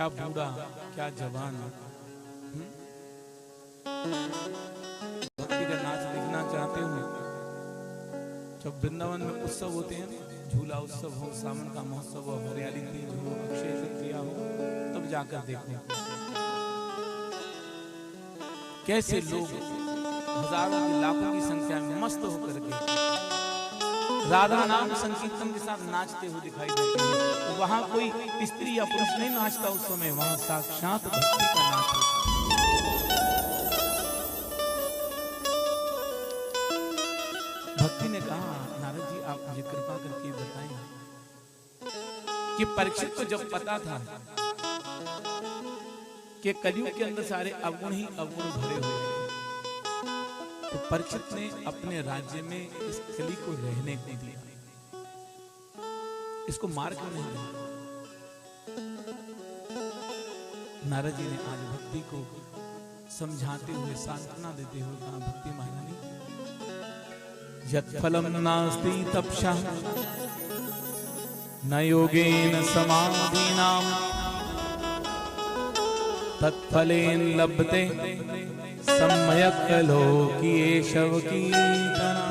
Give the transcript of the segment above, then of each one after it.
क्या बूढ़ा क्या जवान, भक्ति का नाच देखना चाहते हो? जब वृंदावन में उत्सव होते हैं, झूला उत्सव हो, सावन का महोत्सव हो, हरियाली तीज हो, अक्षय तृतीया हो, तब जाकर देखो कैसे लोग हजारों की लाखों की संख्या में मस्त होकर के राधा नाम संकीर्तन के साथ नाचते हुए दिखाई देते हैं। वहां कोई स्त्री या पुरुष नहीं नाचता उस समय, वहां साक्षात भक्ति का नाच होता है। भक्ति ने कहा, नारद जी आप मुझे कृपा करके बताएं कि परीक्षित को जब पता था कि कलयुग के अंदर सारे अवगुण ही अवगुण भरे हुए हैं, तो परीक्षित ने अपने राज्य में इस कली को रहने को दिया, इसको मार क्यों नहीं दिया? नारद जी ने आज भक्ति को समझाते हुए, सांत्वना देते हुए कहा, भक्ति महारानी, यत् फलम नास्ति तपसा न योगेन समाधिनाम तत्फलेन लभते सम्यक् लोकेशव कीर्तना।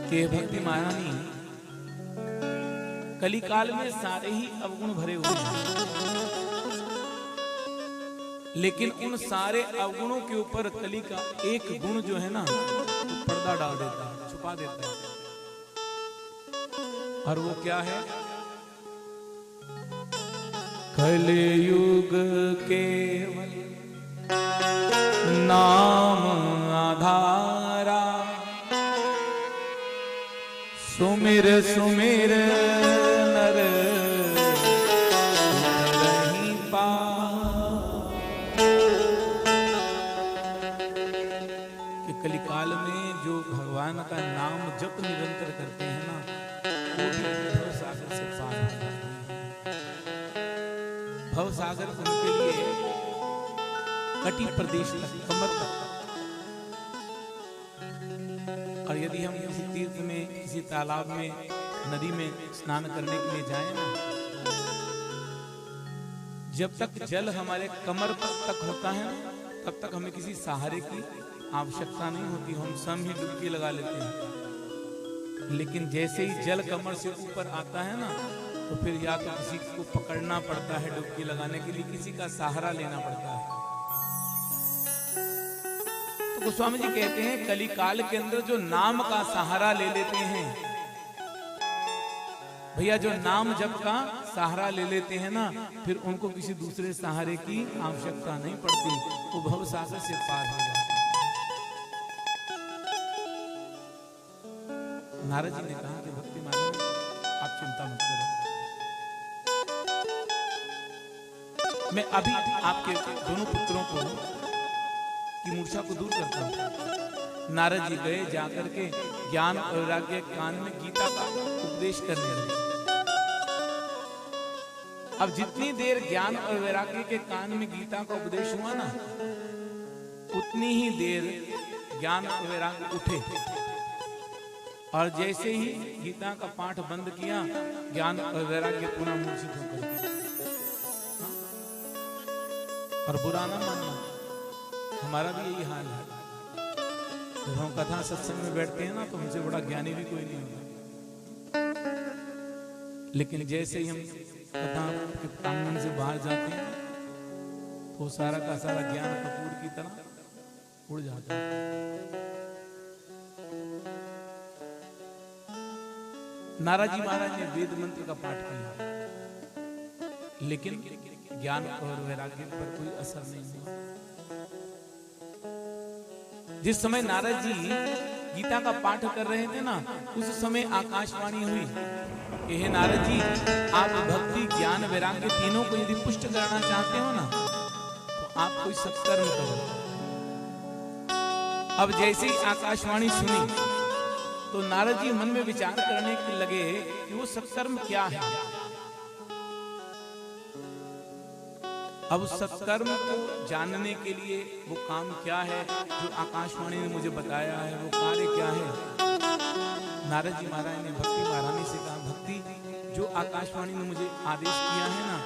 के भक्ति महारानी, कलिकाल में सारे ही अवगुण भरे हुए हैं, लेकिन उन सारे अवगुणों के ऊपर कली का एक गुण जो है ना, वो पर्दा डाल देता है, छुपा देता है। और वो क्या है? कलयुग केवल नाम आधारा, सुमिर सुमिर नर नहीं पा। कि कलिकाल में जो भगवान का नाम जप निरंतर करते हैं ना, वो भी भव सागर से पार हो जाते हैं। भव सागर उनके लिए कटी प्रदेश तक, कमर तक। और यदि हम किसी तीर्थ में, किसी तालाब में, नदी में स्नान करने के लिए जाएं ना, जब तक जल हमारे कमर तक होता है ना, तब तक हमें किसी सहारे की आवश्यकता नहीं होती, हम स्वयं ही डुबकी लगा लेते हैं। लेकिन जैसे ही जल कमर से ऊपर आता है ना, तो फिर या तो किसी को पकड़ना पड़ता है डुबकी लगाने के लिए, किसी का सहारा लेना पड़ता है। तो गोस्वामी जी कहते हैं, कलिकाल के अंदर जो नाम का सहारा ले लेते हैं, भैया जो नाम जप का सहारा ले लेते हैं ना, फिर उनको किसी दूसरे सहारे की आवश्यकता नहीं पड़ती, वो भव सागर से पार हो जाते हैं। नारद जी ने कहा कि भक्ति महाराज आप चिंता मत करो, मैं अभी आपके दोनों पुत्रों को की मूर्छा को दूर करता हूं। नारद जी गए, जाकर के ज्ञान और वैराग्य कान में गीता का उपदेश करने लगे। अब जितनी देर ज्ञान और वैराग्य के कान में गीता का उपदेश हुआ ना, उतनी ही देर ज्ञान और वैराग्य उठे, और जैसे ही गीता का पाठ बंद किया, ज्ञान और वैराग्य पुनः मूर्छित होकर। और बुरा ना मानना, हमारा भी यही हाल है। जब हम कथा सत्संग में बैठते हैं ना, तो हमसे बड़ा ज्ञानी भी कोई नहीं होता, लेकिन जैसे ही हम कथा के प्रांगण से बाहर जाते हैं, तो सारा का सारा ज्ञान कपूर की तरह उड़ जाता है। नारद जी महाराज ने वेद मंत्र का पाठ किया, लेकिन ज्ञान और वैराग्य पर कोई असर नहीं हुआ। जिस समय नारद जी गीता का पाठ कर रहे थे ना, उस समय आकाशवाणी हुई कि हे नारद जी, आप भक्ति ज्ञान वैराग्य तीनों को यदि पुष्ट करना चाहते हो ना, तो आप कोई सत्कर्म करो। अब जैसे ही आकाशवाणी सुनी, तो नारद जी मन में विचार करने के लगे कि वो सत्कर्म क्या है। अब सत्कर्म को जानने के लिए वो काम क्या है जो आकाशवाणी ने मुझे बताया है, वो कार्य क्या है। नारद जी महाराज ने भक्ति महारानी से कहा, भक्ति जो आकाशवाणी ने मुझे आदेश किया है ना,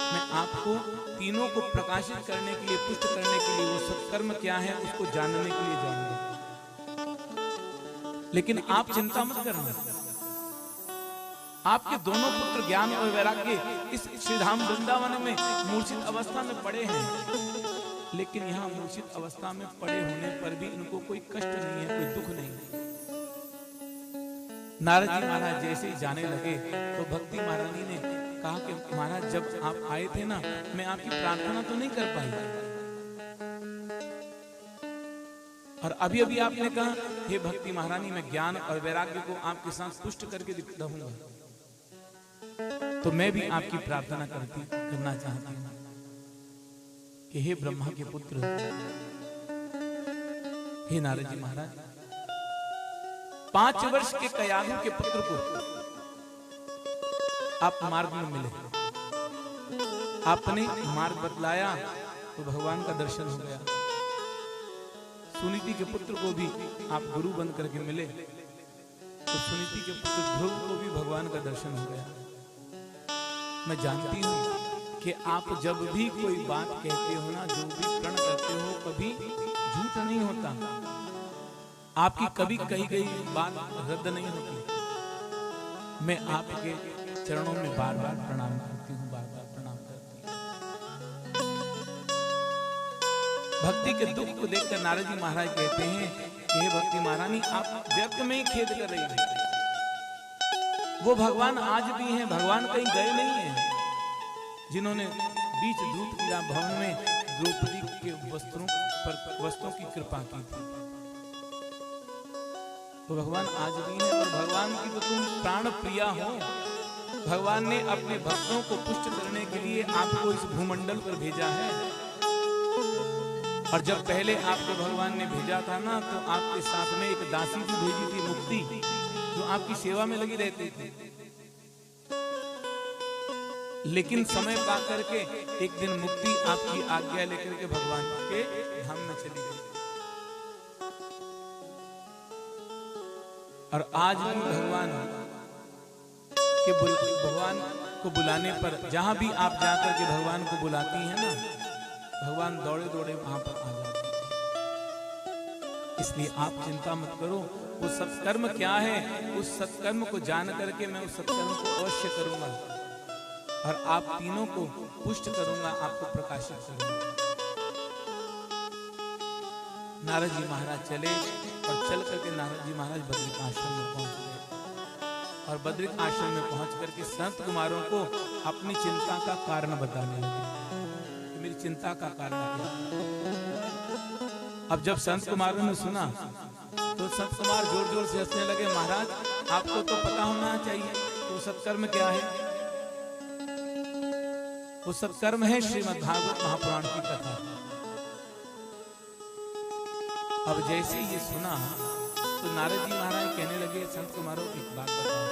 मैं आपको तीनों को प्रकाशित करने के लिए, पुष्ट करने के लिए, वो सत्कर्म क्या है उसको जानने के लिए जाऊंगा। लेकिन आप चिंता मत करना, आपके दोनों पुत्र ज्ञान और वैराग्य इस श्रीधाम वृंदावन में मूर्छित अवस्था में पड़े हैं, लेकिन यहाँ मूर्छित अवस्था में पड़े होने पर भी इनको कोई कष्ट नहीं है, कोई दुख नहीं है। नारद जी महाराज जैसे ही जाने लगे तो भक्ति महारानी ने कहा कि महाराज जब आप आए थे ना, मैं आपकी प्रार्थना तो नहीं कर पाई, और अभी अभी आपने कहा हे भक्ति महारानी, मैं ज्ञान और वैराग्य को आपके साथ पुष्ट करके दिखाऊंगा, तो मैं भी आपकी प्रार्थना करना चाहती हूँ कि हे ब्रह्मा के पुत्र, हे नारद जी महाराज, 5 वर्ष के कयाधु के पुत्र को आप मार्ग में मिले, आपने मार्ग बतलाया तो भगवान का दर्शन हो गया। सुनीति के पुत्र को भी आप गुरु बन करके मिले तो सुनीति के पुत्र ध्रुव को भी भगवान का दर्शन हो गया। मैं जानती हूँ कि आप जब भी कोई बात कहते हो ना, जो भी प्रण करते हो, कभी झूठ नहीं होता, आपकी कभी कही गई बात रद्द नहीं होती। मैं आपके चरणों में बार बार प्रणाम करती हूँ, बार बार प्रणाम करती हूँ। भक्ति के दुख को देखकर नारद जी महाराज कहते हैं कि हे भक्ति महारानी, आप व्यर्थ में ही खेद कर रही हैं। वो भगवान आज भी हैं, भगवान कहीं गए नहीं हैं, जिन्होंने बीच दूत क्रीड़ा भवन में द्रौपदी के वस्त्रों की कृपा की थी। तो भगवान आज भी हैं, और भगवान की तो तुम प्राण प्रिया हो। भगवान ने अपने भक्तों को पुष्ट करने के लिए आपको इस भूमंडल पर भेजा है, और जब पहले आपको भगवान ने भेजा था ना, तो आपके साथ में एक दासी भी भेजी थी, मुक्ति, जो आपकी सेवा में लगी रहती थी। लेकिन समय पा करके एक दिन मुक्ति आपकी आज्ञा लेकर के भगवान के धाम में चली गई, और आज भी भगवान को बुलाने पर, जहां भी आप जाकर के भगवान को बुलाती हैं ना, भगवान दौड़े दौड़े वहां पर आ जाते हैं। इसलिए आप चिंता मत करो, वो सत्कर्म क्या है, उस सत्कर्म को जान करके मैं उस सत्कर्म को अवश्य करूंगा, और आप तीनों को पुष्ट करूंगा, आपको प्रकाशित करूंगा। नारद जी महाराज चले, और चल करके नारद जी महाराज बद्रिक आश्रम में पहुंच गए, और बद्रिक आश्रम में पहुंच करके संत कुमारों को अपनी चिंता का कारण बताने लगे। मेरी चिंता का कारण क्या? अब जब संत कुमारों ने सुना तो संत कुमार जोर जोर से हंसने लगे। महाराज, आपको तो पता होना चाहिए तो सत्कर्म क्या है। वो सत्कर्म है श्रीमद् भागवत महापुराण की कथा। अब जैसे ये सुना तो नारद जी महाराज कहने लगे, संत कुमारों एक बात बताओ,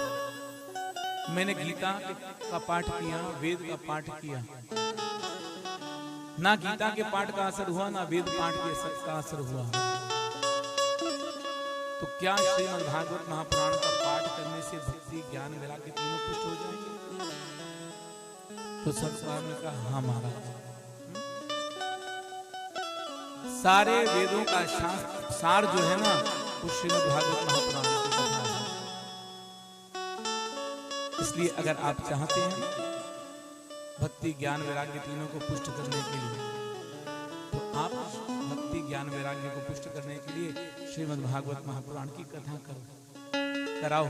मैंने गीता का पाठ किया, वेद का पाठ किया, ना गीता के पाठ का असर हुआ, ना वेद पाठ के का असर हुआ, तो क्या श्रीमद् भागवत महापुराण का पाठ करने से भक्ति ज्ञान वैराग्य तीनों पुष्ट हो जाएंगे? तो संत ने कहा, हाँ महाराज, सारे वेदों का सार जो है ना, वो श्रीमद् भागवत महापुराण की कथा है। इसलिए अगर आप चाहते हैं भक्ति ज्ञान वैराग्य तीनों को पुष्ट करने के लिए, तो आप भक्ति ज्ञान वैराग्य को पुष्ट करने के लिए श्रीमद् भागवत महापुराण की कथा कराओ।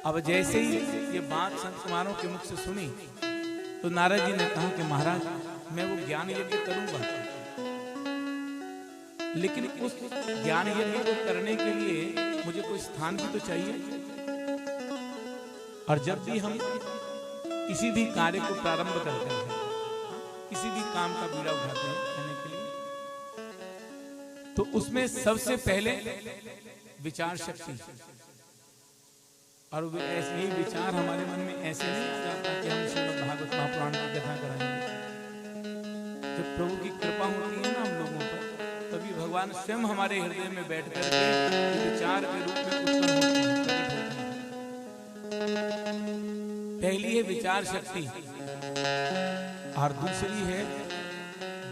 अब जैसे ही ये बात संत कुमारों के मुख से सुनी तो नारद जी ने कहा कि महाराज, मैं वो ज्ञान यज्ञ करूंगा, लेकिन उस ज्ञान यज्ञ को करने के लिए मुझे कोई स्थान भी तो चाहिए। और जब भी हम किसी भी कार्य को प्रारंभ करते हैं, किसी भी काम का बीड़ा उठाते हैं करने के लिए, तो उसमें सबसे पहले विचार शक्ति, और ऐसे ही विचार हमारे मन में ऐसे नहीं आ जाता कि हम श्रीमद् भागवत महापुराण की कथा कराएंगे। जब प्रभु की कृपा होती है ना हम लोगों पर, तभी भगवान स्वयं हमारे हृदय में बैठ करके विचार के रूप में उत्पन्न होते हैं, प्रकट होते हैं। पहली है विचार शक्ति और दूसरी है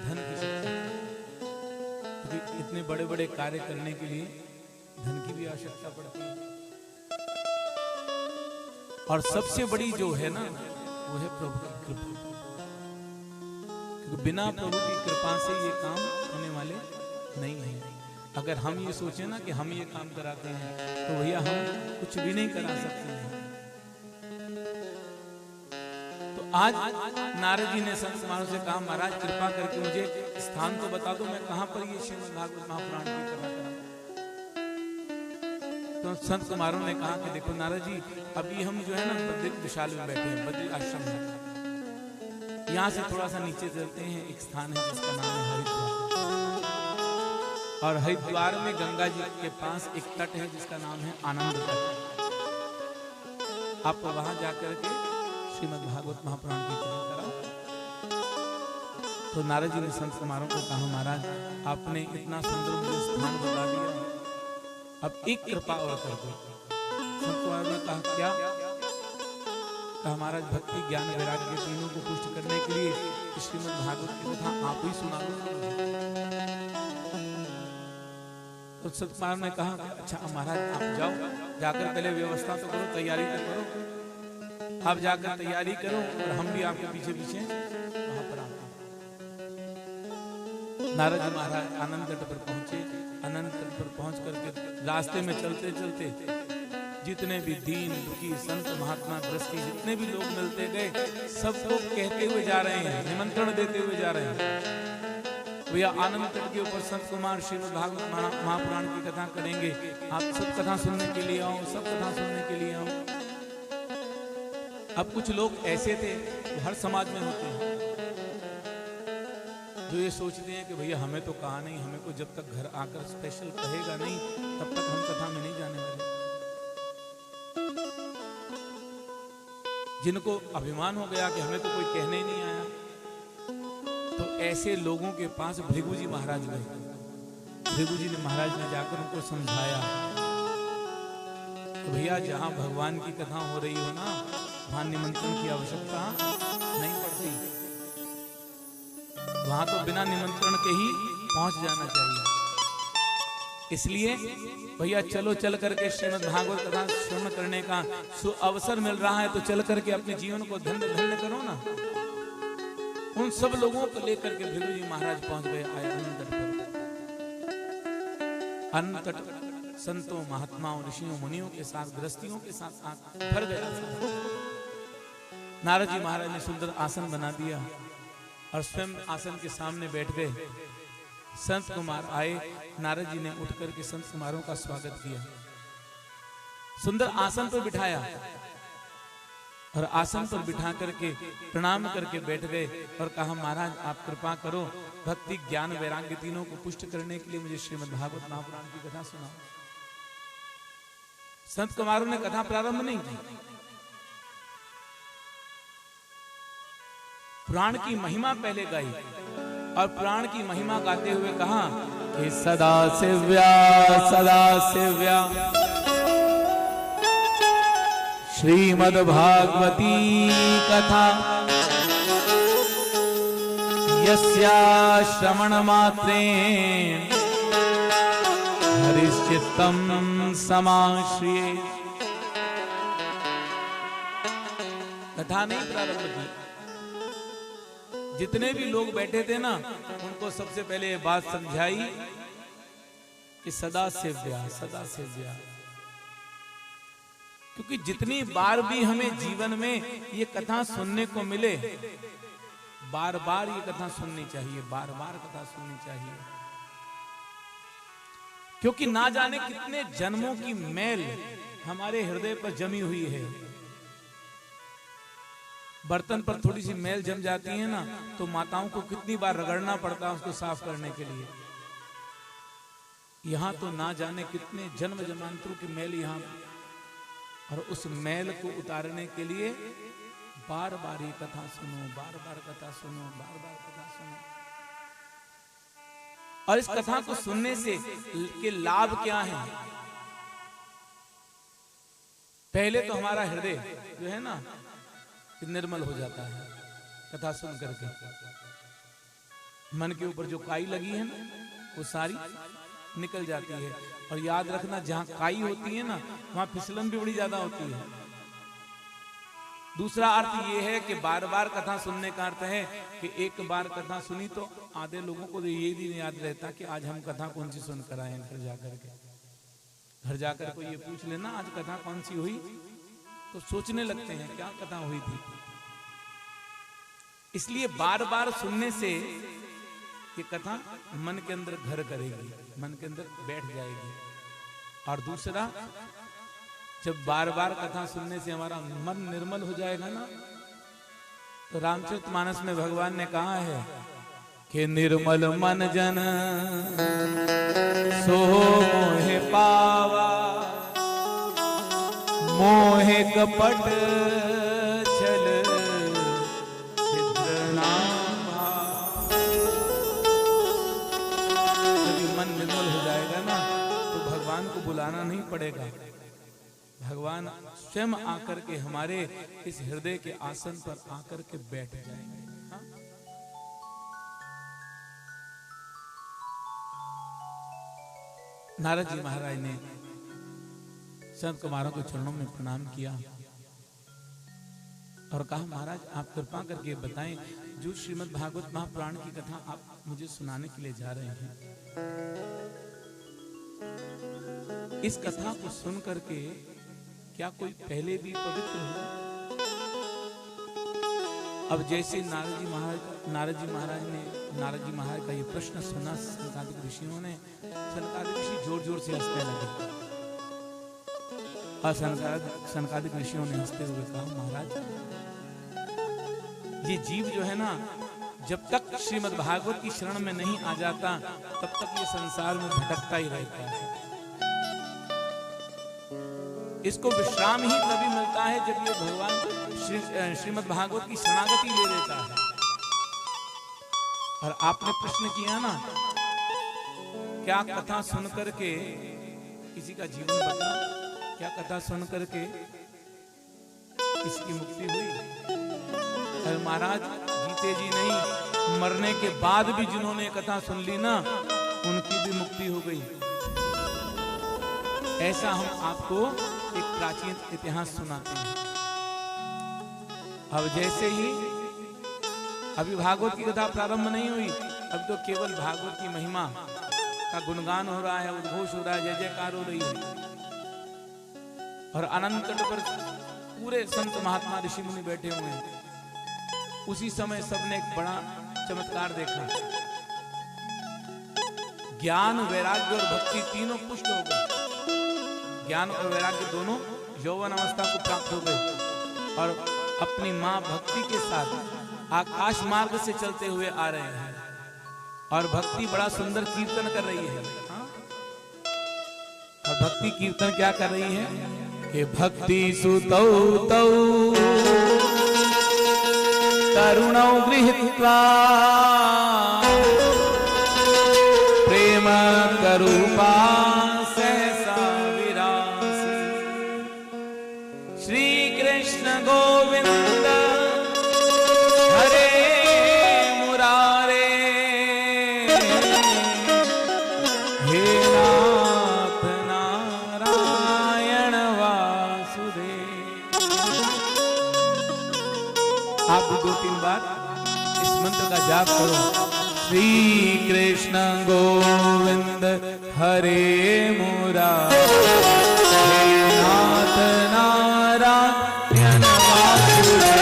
धन की शक्ति। क्योंकि इतने बड़े बड़े कार्य करने के लिए धन की भी आवश्यकता पड़ती है। और सबसे बड़ी जो है ना वो है प्रभु की कृपा। क्योंकि बिना प्रभु की कृपा से ये काम होने वाले नहीं है। अगर हम ये सोचें ना कि हम ये काम कराते हैं तो भैया हम कुछ भी नहीं करा सकते हैं। तो आज नारद जी ने संत कुमारों से कहा, महाराज कृपा करके मुझे स्थान तो बता दो, मैं कहां पर ये श्रीमद् भागवत महापुराण की कथा करूं। तो संत कुमारों ने कहा कि देखो नारद जी, अभी हम जो है ना बद्री विशाल में बैठे हैं, बद्री आश्रम में। यहाँ से थोड़ा सा नीचे चलते हैं, एक स्थान है जिसका नाम है हरिद्वार। और हरिद्वार में गंगा जी के पास एक तट है जिसका नाम है आनंद तट। आप वहां जाकर के श्रीमद् भागवत महापुराण की कथा कराओ। तो नारद जी ने संत कुमारों को कहा, महाराज आपने इतना सुंदर मुझे स्थान बता दिया, अब एक कृपा और कर दो। संत कुमारों ने कहा, क्या? कहा, महाराज भक्ति ज्ञान वैराग्य तीनों को पुष्ट करने के लिए श्रीमद् भागवत की कथा आप ही सुना दो। तो संत कुमार ने कहा, अच्छा महाराज आप जाओ, जाकर पहले व्यवस्था तो करो, तैयारी तो करो। आप जाकर तैयारी करो और हम भी आपके पीछे पीछे वहां पर आते हैं। नारद जी महाराज आनंद तट पर पहुंचे। आनंद तट पर पहुंच करके रास्ते में चलते चलते जितने भी दीन दुखी संत महात्मा गृहस्थी जितने भी लोग मिलते गए, सबको कहते हुए जा रहे हैं, निमंत्रण देते हुए जा रहे हैं, भैया आनंद तट के ऊपर संत कुमार श्रीमद् भागवत महापुराण की कथा करेंगे, आप सब कथा सुनने के लिए आओ, सब कथा सुनने के लिए आओ। अब कुछ लोग ऐसे थे, हर समाज में होते हैं, जो ये सोचते हैं कि भैया हमें तो कहा नहीं, हमें को जब तक घर आकर स्पेशल कहेगा नहीं तब तक हम कथा में नहीं जाने वाले। जिनको अभिमान हो गया कि हमें तो कोई कहने ही नहीं आया, तो ऐसे लोगों के पास भृगु जी महाराज गए। भृगु जी ने महाराज ने जाकर उनको समझाया कि भैया जहां भगवान की कथा हो रही हो ना, वहां निमंत्रण की आवश्यकता नहीं पड़ती, वहां तो बिना निमंत्रण के ही पहुंच जाना चाहिए। इसलिए भैया चलो, चल करके श्रीमद् भागवत कथा श्रवण करने का अवसर मिल रहा है तो चल करके अपने जीवन को धन्य धन्य करो ना। उन सब लोगों को लेकर के भृगु जी महाराज पहुंच गए आए आनंद तट पर। आनंद तट संतों महात्माओं ऋषियों मुनियों के साथ गृहस्थियों के साथ भर गया। नारद जी महाराज ने सुंदर आसन बना दिया और स्वयं आसन के सामने बैठ गए। संत कुमार आए, नारद जी ने उठ करके संत कुमारों का स्वागत किया, सुंदर आसन पर बिठाया और आसन पर बिठा करके प्रणाम करके बैठ गए और कहा, महाराज आप कृपा करो, भक्ति ज्ञान वैराग्य तीनों को पुष्ट करने के लिए मुझे श्रीमद् भागवत महापुराण की कथा सुनाओ। संत कुमारों ने कथा प्रारंभ नहीं की, पुराण की महिमा पहले गाई और पुराण की महिमा गाते हुए कहा कि सदा शिव्या श्रीमद् भागवती कथा यस्या श्रवण मात्रेण हरिश्चित्तम समाश्रिये। कथा नहीं प्रारंभ की, जितने भी लोग बैठे थे ना उनको सबसे पहले ये बात समझाई कि सदा सेव्या, सदा सेव्या। क्योंकि जितनी बार भी हमें जीवन में ये कथा सुनने को मिले, बार बार ये कथा सुननी चाहिए, बार बार कथा सुननी चाहिए। क्योंकि ना जाने कितने जन्मों की मैल हमारे हृदय पर जमी हुई है। बर्तन पर थोड़ी सी मैल जम जाती है ना तो माताओं को कितनी बार रगड़ना पड़ता है उसको साफ करने के लिए। यहां तो ना जाने कितने जन्म जन्मांतरों की मैल यहां, और उस मैल को उतारने के लिए बार बार ये कथा सुनो, बार बार कथा सुनो, बार बार कथा सुनो। और इस कथा को सुनने से के लाभ क्या है? पहले तो हमारा हृदय जो है ना कि निर्मल हो जाता है कथा सुन करके। मन के ऊपर जो काई लगी है ना वो सारी निकल जाती है। और याद रखना जहां काई होती है ना वहां फिसलन भी बड़ी ज्यादा होती है। दूसरा अर्थ ये है कि बार बार कथा सुनने का अर्थ है कि एक बार कथा सुनी तो आधे लोगों को ये भी नहीं याद रहता कि आज हम कथा कौन सी सुनकर आए हैं। घर जाकर को ये पूछ लेना आज कथा कौन सी हुई, तो सोचने लगते हैं क्या कथा हुई थी। इसलिए बार बार सुनने से ये कथा मन के अंदर घर करेगी, मन के अंदर बैठ जाएगी। और दूसरा, जब बार बार कथा सुनने से हमारा मन निर्मल हो जाएगा ना, तो रामचरितमानस में भगवान ने कहा है कि निर्मल मन जन सो मोहे पावा, मोहे कपट छल छिद्र नामा। जब मन निर्मल हो जाएगा ना तो भगवान को बुलाना नहीं पड़ेगा, भगवान स्वयं आकर के हमारे इस हृदय के आसन पर आकर के बैठ जाएंगे। नारद जी महाराज ने संत कुमारों के चरणों में प्रणाम किया और कहा महाराज आप कृपा करके बताएं जो श्रीमद् भागवत महापुराण की कथा आप मुझे सुनाने के लिए जा रहे हैं, इस कथा को सुन करके क्या कोई पहले भी पवित्र हो? अब जैसे नारद जी महाराज का ये प्रश्न सुना सनकादिक ऋषियों ने, सनकादिक ऋषि जोर जोर से हंसने लगे। और सनकादिक ऋषियों ने हंसते हुए कहा महाराज ये जीव जो है ना जब तक श्रीमद् भागवत की शरण में नहीं आ जाता तब तक ये संसार में भटकता ही रहता है। इसको विश्राम ही तभी मिलता है जब ये भगवान श्रीमद् भागवत की शरणागति ले लेता है। और आपने प्रश्न किया ना क्या कथा सुन करके किसी का जीवन बदला, क्या कथा सुन करके किसी की मुक्ति हुई? अरे महाराज जीते जी नहीं मरने के बाद भी जिन्होंने कथा सुन ली ना उनकी भी मुक्ति हो गई। ऐसा हम आपको एक प्राचीन इतिहास सुनाते हैं। अब जैसे ही अभी भागवत की कथा प्रारंभ नहीं हुई, अब तो केवल भागवत की महिमा का गुणगान हो रहा है, उद्घोष हो रहा है, जय जयकार हो रही है। और अनंत तट पर पूरे संत महात्मा ऋषि मुनि बैठे हुए हैं। उसी समय सबने एक बड़ा चमत्कार देखा, ज्ञान वैराग्य और भक्ति तीनों पुष्ट हो गए। ज्ञान और वैराग्य दोनों यौवन अवस्था को प्राप्त हो गए और अपनी मां भक्ति के साथ आकाश मार्ग से चलते हुए आ रहे हैं। और भक्ति बड़ा सुंदर कीर्तन कर रही है। और भक्ति कीर्तन क्या कर रही है कि भक्ति सुतौ तौ तरुणौ गृहीत्वा प्रेम करूपा सहसा विरासी। श्री कृष्ण गोविंद हरे मुरारे, हे नाथ नारायण वासुदेव। आप भी 2-3 बार इस मंत्र का जाप करो। श्री कृष्ण गोविंद हरे मुरारे, हे नाथ नारायण वासुदेव।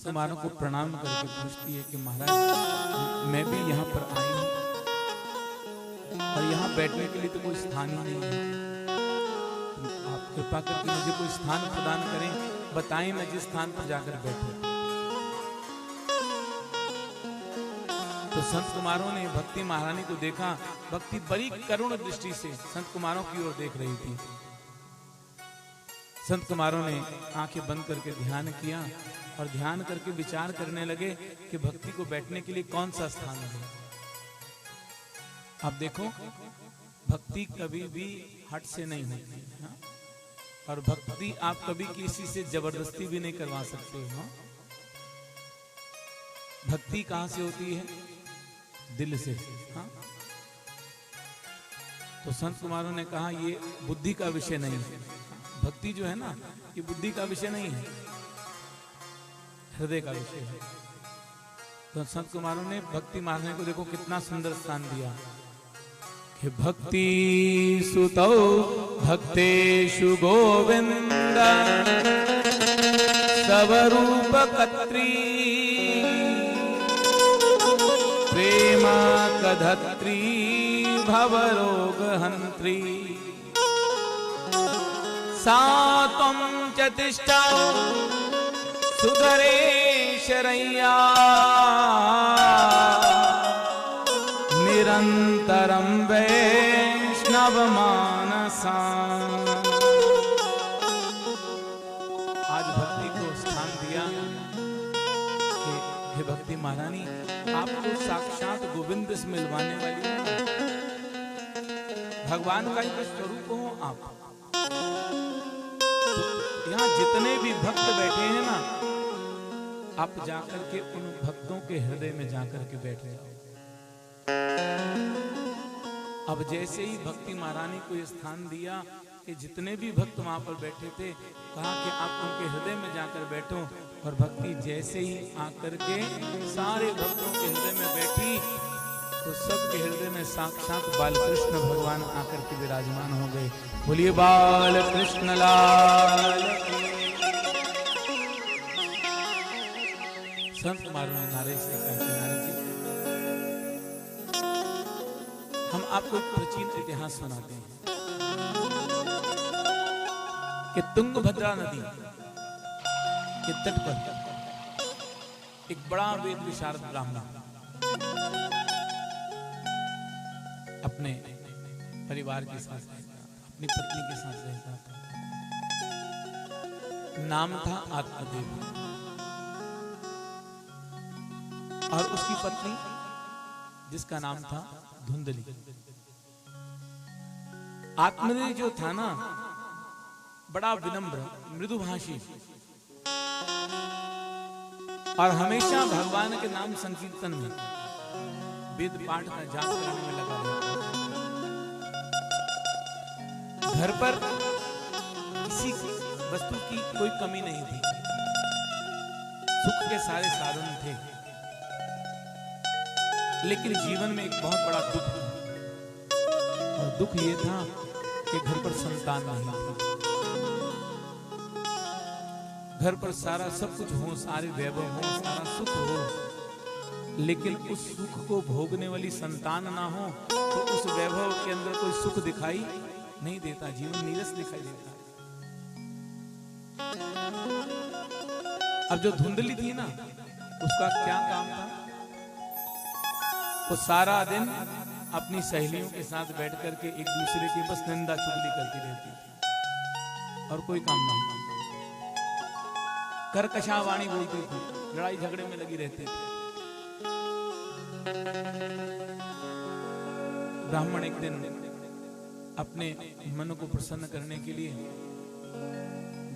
कुमारों को प्रणाम करके पूछती है कि महाराज मैं भी यहाँ पर आई हूँ और यहाँ बैठने के लिए तो कोई स्थान ही नहीं है, आप कृपा करके मुझे कोई स्थान प्रदान करें, बताएं मैं जिस स्थान पर जाकर बैठूं। तो संत कुमारों ने भक्ति महारानी को देखा। भक्ति बड़ी करुण दृष्टि से संत कुमारों की ओर देख रही थी। संत कुमारों ने आंखें बंद करके ध्यान किया और ध्यान करके विचार करने लगे कि भक्ति को बैठने के लिए कौन सा स्थान है। आप देखो, भक्ति कभी भी हट से नहीं होती है, और भक्ति आप कभी किसी से जबरदस्ती भी नहीं करवा सकते हो। भक्ति कहां से होती है? दिल से। हाँ? तो संत कुमारों ने कहा ये बुद्धि का विषय नहीं है। भक्ति जो है ना, ये बुद्धि का विषय नहीं है, हृदय का विषय है। तो संत कुमारों ने भक्ति मारने को देखो कितना सुंदर स्थान दिया कि भक्ति सुतौ भक्तेषु गोविंद स्वरूप कत्री प्रेमा कधत्री भवरोग हंत्री सात्वं च तिष्ठा सुधरे शरैया निरंतरं वैष्णव मानसा। आज भक्ति को स्थान दिया कि हे भक्ति महारानी, आप तो साक्षात गोविंद से मिलवाने वाली हो, भगवान का ही स्वरूप हो आप। यहाँ जितने भी भक्त बैठे हैं ना, आप जाकर के उन भक्तों के हृदय में जाकर के बैठ जाओ। अब जैसे ही भक्ति महारानी को यह स्थान दिया कि जितने भी भक्त वहां पर बैठे थे, कहा कि आप उनके हृदय में जाकर बैठो। और भक्ति जैसे ही आकर के सारे भक्तों के हृदय में बैठी, तो सबके हृदय में साक्षात बालकृष्ण भगवान आकर के विराजमान हो गए। बोलिए बाल कृष्ण लाल। संत कुमारों ने नारे से कहा, नारे जी हम आपको एक प्राचीन इतिहास सुनाते हैं कि तुंगभद्रा नदी के तट पर एक बड़ा वेद विशारद ब्राह्मण अपने परिवार के साथ रहता, अपनी पत्नी के साथ रहता था। नाम था आत्मदेव, और उसकी पत्नी जिसका नाम था धुंधली। आत्मदेव जो था ना, बड़ा विनम्र मृदुभाषी और हमेशा भगवान के नाम संकीर्तन में, वेद पाठ का जाप करने में लगा रहता। घर पर किसी वस्तु की कोई कमी नहीं थी, सुख के सारे साधन थे, लेकिन जीवन में एक बहुत बड़ा दुख था। और दुख ये था कि घर पर संतान नहीं थी। घर पर सारा सब कुछ हो, सारे वैभव हो, सारा सुख हो, लेकिन उस सुख को भोगने वाली संतान ना हो, तो उस वैभव के अंदर कोई सुख दिखाई नहीं देता, जीवन नीरस दिखाई देता। अब जो धुंधली थी ना, उसका क्या काम था? वो सारा दिन अपनी सहेलियों के साथ बैठ करके एक दूसरे की बस निंदा चुगली करती रहती थी, और कोई काम नहीं। करकशा वाणी बोलती थी, लड़ाई झगड़े में लगी रहती थी। ब्राह्मण एक दिन अपने मन को प्रसन्न करने के लिए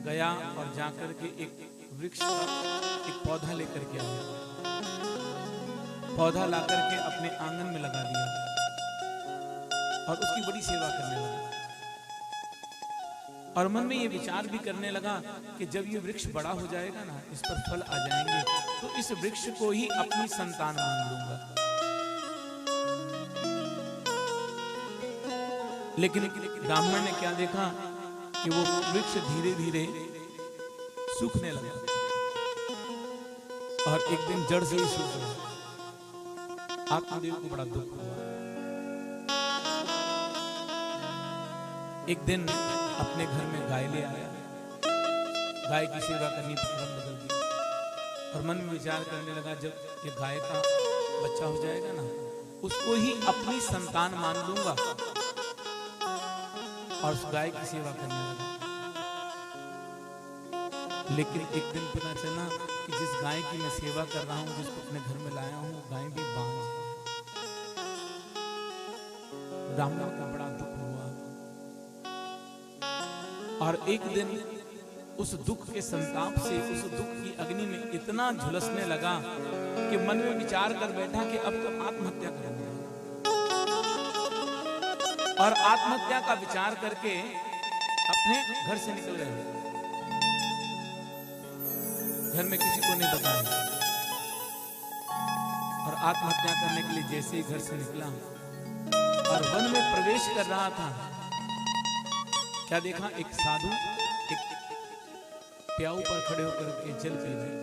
गया और जाकर के एक वृक्ष का एक पौधा लेकर के आया। पौधा लाकर के अपने आंगन में लगा दिया और उसकी बड़ी सेवा करने लगा। और मन में ये विचार भी करने लगा कि जब ये वृक्ष बड़ा हो जाएगा ना, इस पर फल आ जाएंगे, तो इस वृक्ष को ही अपनी संतान मान लूंगा। लेकिन ब्राह्मण ने क्या देखा कि वो वृक्ष धीरे धीरे सूखने लगा। और एक दिन जड़ से ही सूख गया। आत्मदेव को बड़ा दुख हुआ। एक दिन अपने घर में गाय ले आया, गाय की सेवा करनी क्रम बदल दी और मन में विचार करने लगा, जब ये गाय का बच्चा हो जाएगा ना, उसको ही अपनी संतान मान लूंगा और उस गाय की सेवा करने लगा। लेकिन एक दिन पता चला कि जिस गाय की मैं सेवा कर रहा हूं, जिसको अपने घर में लाया हूं, गाय भी बांझ है। ब्राह्मण को बड़ा दुख हुआ और एक दिन उस दुख के संताप से, उस दुख की अग्नि में इतना झुलसने लगा कि मन में विचार कर बैठा कि अब तो आत्महत्या करूंगा। और आत्महत्या का विचार करके अपने घर से निकल गए। घर में किसी को नहीं बताया और आत्महत्या करने के लिए जैसे ही घर से निकला और वन में प्रवेश कर रहा था, क्या देखा, एक साधु एक प्याऊ पर खड़े होकर के जल पी रहे।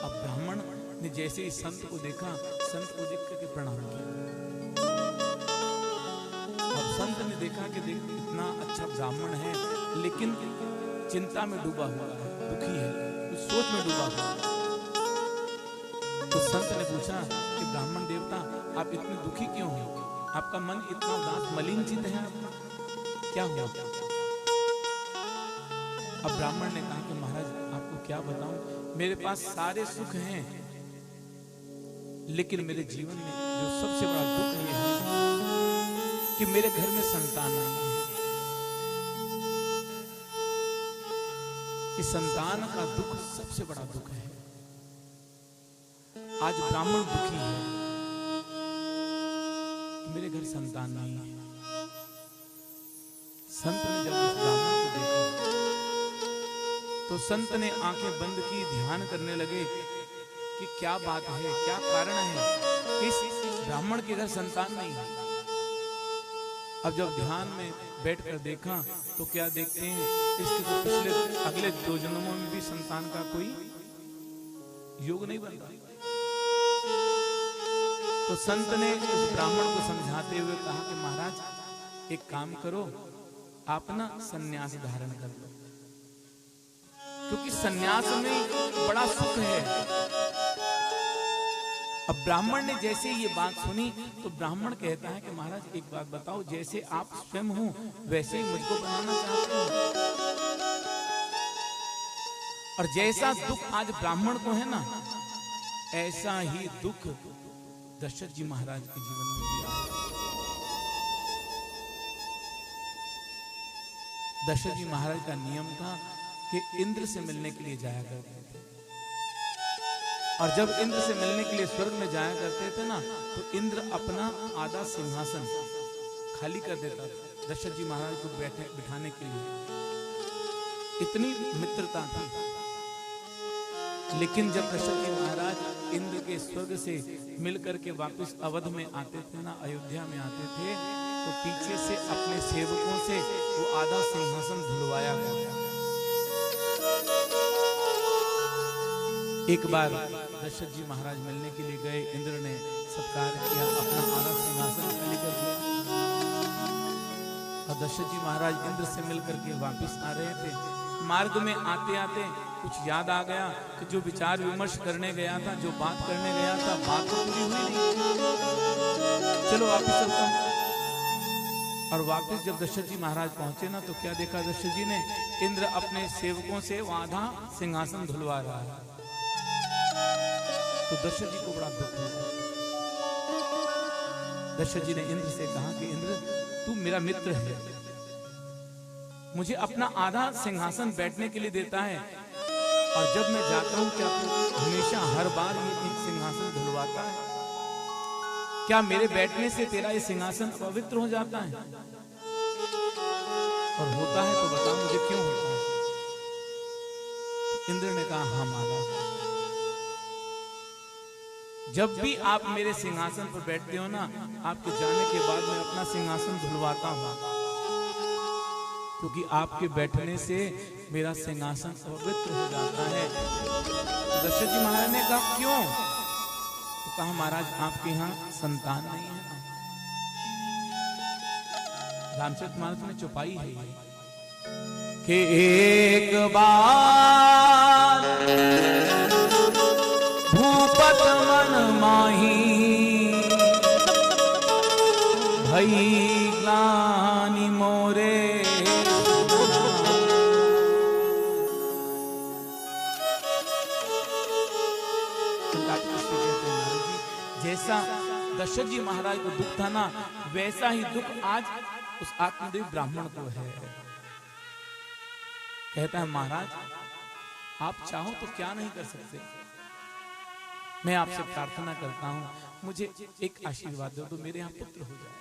अब ब्राह्मण ने जैसे ही संत को देखा, संत को देख करके प्रणाम किया। अब संत ने देखा कि देख इतना अच्छा ब्राह्मण है लेकिन चिंता में डूबा हुआ है, दुखी है, कुछ सोच में डूबा हुआ है। तो संत ने पूछा कि ब्राह्मण देवता, आप इतने दुखी क्यों हो? आपका मन इतना उदास मलिन चित है, आपका क्या हुआ? अब ब्राह्मण ने कहा कि महाराज आपको क्या बताऊं, मेरे पास सारे सुख हैं लेकिन मेरे जीवन में जो सबसे बड़ा दुख ये है कि मेरे घर में संतान नहीं है। कि संतान का दुख सबसे बड़ा दुख है। आज ब्राह्मण दुखी है कि मेरे घर संतान नहीं है। संत ने जब उस ब्राह्मण को देखा तो संत ने आंखें बंद की, ध्यान करने लगे कि क्या बात है, क्या कारण है कि इस ब्राह्मण के घर संतान नहीं है। अब जब ध्यान में बैठकर देखा तो क्या देखते हैं, इसके तो पिछले अगले 2 जन्मों में भी संतान का कोई योग नहीं बन रहा। तो संत ने उस ब्राह्मण को समझाते हुए कहा कि महाराज एक काम करो, आप ना सन्यास धारण कर लो, क्योंकि सन्यास में बड़ा सुख है। अब ब्राह्मण ने जैसे ये बात सुनी तो ब्राह्मण कहता है कि महाराज एक बात बताओ, जैसे आप स्वयं हो वैसे ही मुझको बनाना चाहते हो। और जैसा दुख आज ब्राह्मण को है ना, ऐसा ही दुख दशरथ जी महाराज के जीवन में भी आया। दशरथ जी महाराज का नियम था कि इंद्र से मिलने के लिए जाया करते थे, और जब इंद्र से मिलने के लिए स्वर्ग में जाया करते थे ना, तो इंद्र अपना आधा सिंहासन खाली कर देता था दशरथ जी महाराज को बिठाने के लिए। इतनी मित्रता थी। लेकिन जब दशरथ जी महाराज इंद्र के स्वर्ग से मिलकर के वापस अवध में आते थे ना, अयोध्या में आते थे, तो पीछे से अपने सेवकों से वो आधा सिंहासन धुलवाया गया। एक बार दशरथ जी महाराज मिलने के लिए गए, इंद्र ने सत्कार किया, अपना आधा सिंहासन खाली कर दिया और दशरथ जी महाराज इंद्र से मिलकर के वापस आ रहे थे। मार्ग में आते आते कुछ याद आ गया कि जो विचार विमर्श करने गया था, जो बात करने गया था, बात तो पूरी हुई नहीं, चलो वापस चलता हूं। और वापस जब दशरथ जी महाराज पहुंचे ना, तो क्या देखा दशरथ जी ने, इंद्र अपने सेवकों से वो आधा सिंहासन धुलवा रहा है। तो दशरथ जी को बड़ा दुख हुआ। दशरथ जी ने इंद्र से कहा कि इंद्र तू मेरा मित्र है, मुझे अपना आधा सिंहासन बैठने के लिए देता है, और जब मैं जाता हूं क्या तू हमेशा हर बार ये सिंहासन धुलवाता है? क्या मेरे बैठने से तेरा ये सिंहासन पवित्र हो जाता है? और होता है तो बता मुझे क्यों होता है? इंद्र ने कहा हाँ महाराज, जब भी आप मेरे सिंहासन पर बैठते हो ना, आपके जाने के बाद मैं अपना सिंहासन धुलवाता हूं। क्योंकि आपके बैठने से मेरा सिंहासन पवित्र हो जाता है। तो दशरथ जी महाराज ने कहा क्यों? तो कहा महाराज आपके यहाँ संतान नहीं है ना। रामचरितमानस में चौपाई है ये कि एक बार भूपत मन माही भई ग्लानि मोरे। जैसा दशरथ जी महाराज को दुख था ना, वैसा ही दुख आज उस आत्मदेव ब्राह्मण को है। कहता है महाराज आप चाहो तो क्या नहीं कर सकते। मैं आपसे प्रार्थना करता हूं, मुझे एक आशीर्वाद दो तो मेरे यहां पुत्र हो जाए।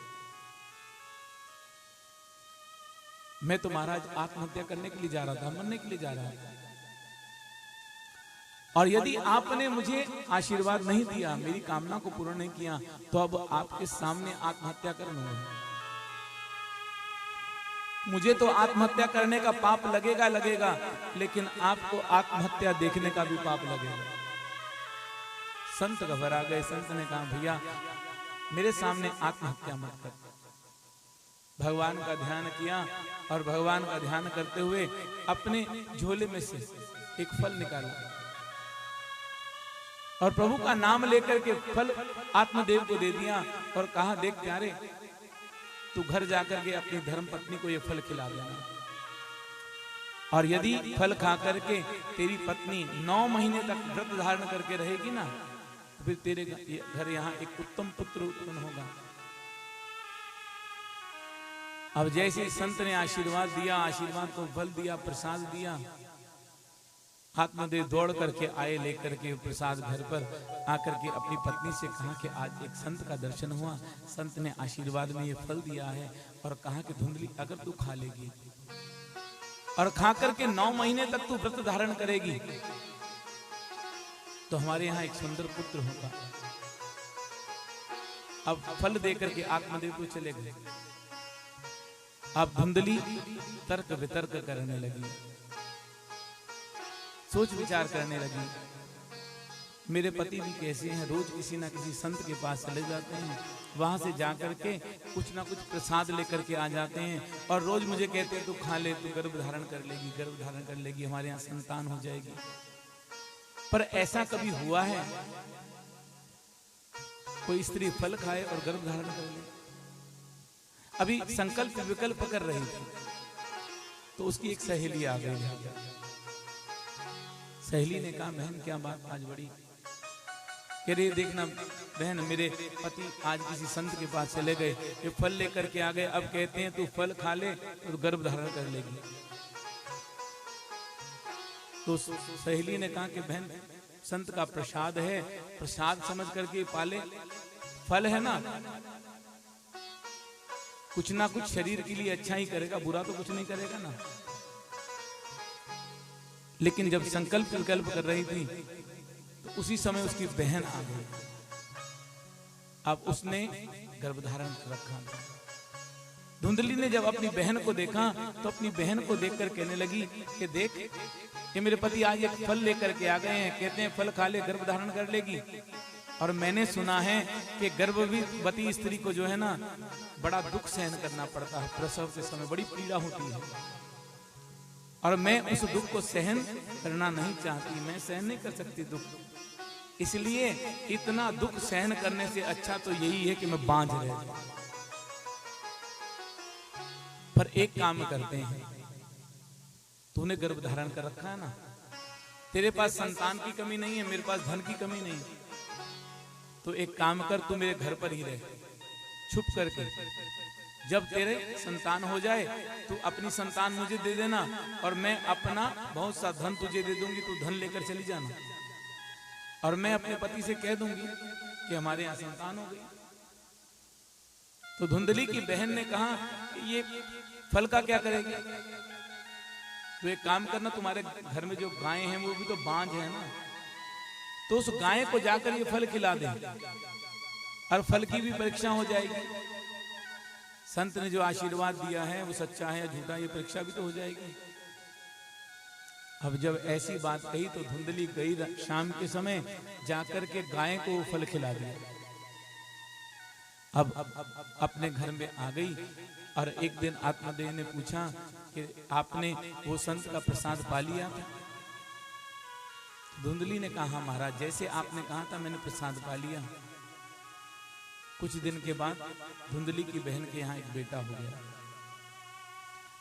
मैं तो महाराज आत्महत्या करने के लिए जा रहा था, मरने के लिए जा रहा था, और यदि आपने मुझे आशीर्वाद नहीं दिया, मेरी कामना को पूर्ण नहीं किया, तो अब आपके सामने आत्महत्या कर लूंगा। मुझे तो आत्महत्या करने का पाप लगेगा लगेगा, लेकिन आपको आत्महत्या देखने का भी पाप लगेगा। संत घबरा गए। संत ने कहा भैया मेरे सामने आत्महत्या मत कर। भगवान का ध्यान किया और भगवान का ध्यान करते हुए अपने झोले में से एक फल निकाला और प्रभु का नाम लेकर के फल आत्मदेव को दे दिया और कहा देख प्यारे, तू घर जाकर के अपनी धर्म पत्नी को ये फल खिला देना, और यदि फल खा करके तेरी पत्नी 9 महीने तक व्रत धारण करके रहेगी ना, तो फिर तेरे घर यहाँ एक उत्तम पुत्र उत्पन्न होगा। अब जैसे संत ने आशीर्वाद दिया, आशीर्वाद को फल दिया, प्रसाद दिया, आत्मदेव दौड़ करके आए, लेकर के प्रसाद घर पर आकर के अपनी पत्नी से कहा कि आज एक संत का दर्शन हुआ, संत ने आशीर्वाद में ये फल दिया है और कहा कि धुंधली अगर तू खा लेगी और खा करके 9 महीने तक तू व्रत धारण करेगी तो हमारे यहाँ एक सुंदर पुत्र होगा। अब फल देकर के आत्मदेव को चले गए। अब धुंधली तर्क वितर्क करने लगी, सोच विचार करने लगी। मेरे पति भी कैसे हैं, रोज किसी ना किसी संत के पास चले जाते हैं, वहां से जाकर के कुछ ना कुछ प्रसाद लेकर के आ जाते हैं और रोज मुझे कहते हैं तू खा ले, तू गर्भ धारण कर लेगी, गर्भ धारण कर लेगी, हमारे यहाँ संतान हो जाएगी। पर ऐसा कभी हुआ है कोई स्त्री फल खाए और गर्भ धारण कर ले? अभी संकल्प विकल्प कर रही थी तो उसकी एक सहेली आ गई। सहेली ने कहा बहन क्या बात आज बड़ी, कह रही देखना बहन मेरे पति आज किसी संत के पास चले गए, ये फल लेकर के आ गए, अब कहते हैं तू फल खा ले तो गर्भ धारण कर लेगी। तो सहेली ने कहा कि बहन संत का प्रसाद है, प्रसाद समझ करके पाले, फल है ना, कुछ ना कुछ शरीर के लिए अच्छा ही करेगा, बुरा तो कुछ नहीं करेगा ना। लेकिन जब संकल्प विकल्प कर रही थी तो उसी समय उसकी बहन आ गई। अब उसने गर्भधारण कर रखा। धुंधली ने जब अपनी बहन को देखा तो अपनी बहन को देखकर कहने लगी कि देख ये मेरे पति आज एक फल लेकर के आ गए हैं, कहते हैं फल खा ले गर्भ धारण कर लेगी। और मैंने सुना है कि गर्भवती स्त्री को जो है ना बड़ा दुख सहन करना पड़ता है, प्रसव के समय बड़ी पीड़ा होती है, और मैं उस दुख को सहन करना नहीं चाहती, मैं सहन नहीं कर सकती दुख, इसलिए इतना दुख सहन करने से अच्छा तो यही है कि मैं बांझ रह जाऊं। पर एक काम करते हैं, तूने गर्भ धारण कर रखा है ना, तेरे पास संतान की कमी नहीं है, मेरे पास धन की कमी नहीं, तो एक काम कर, तू मेरे घर पर ही रह छुप करके, जब तेरे संतान हो जाए तू अपनी संतान मुझे दे देना और मैं अपना बहुत सा धन तुझे दे दूंगी, तू धन लेकर चली जाना, और मैं अपने पति से कह दूंगी कि हमारे यहाँ संतान हो गई। तो धुंधली की बहन ने कहा ये फल का क्या करेगी, तो एक काम करना, तुम्हारे घर में जो गाय हैं वो भी तो बांझ है ना, तो उस गाय को जाकर ये फल खिला दे और फल की भी परीक्षा हो जाएगी। संत ने जो आशीर्वाद दिया है वो सच्चा है या झूठा, ये परीक्षा भी तो हो जाएगी। अब जब ऐसी बात कही तो धुंधली गई शाम के समय जाकर के गाय को फल खिला दिया। अब अपने घर में आ गई और एक दिन आत्मदेव ने पूछा कि आपने वो संत का प्रसाद पा लिया था? धुंधली ने कहा महाराज, जैसे आपने कहा था मैंने प्रसाद पा लिया। कुछ दिन के बाद धुंधली की बहन के यहाँ एक बेटा हो गया।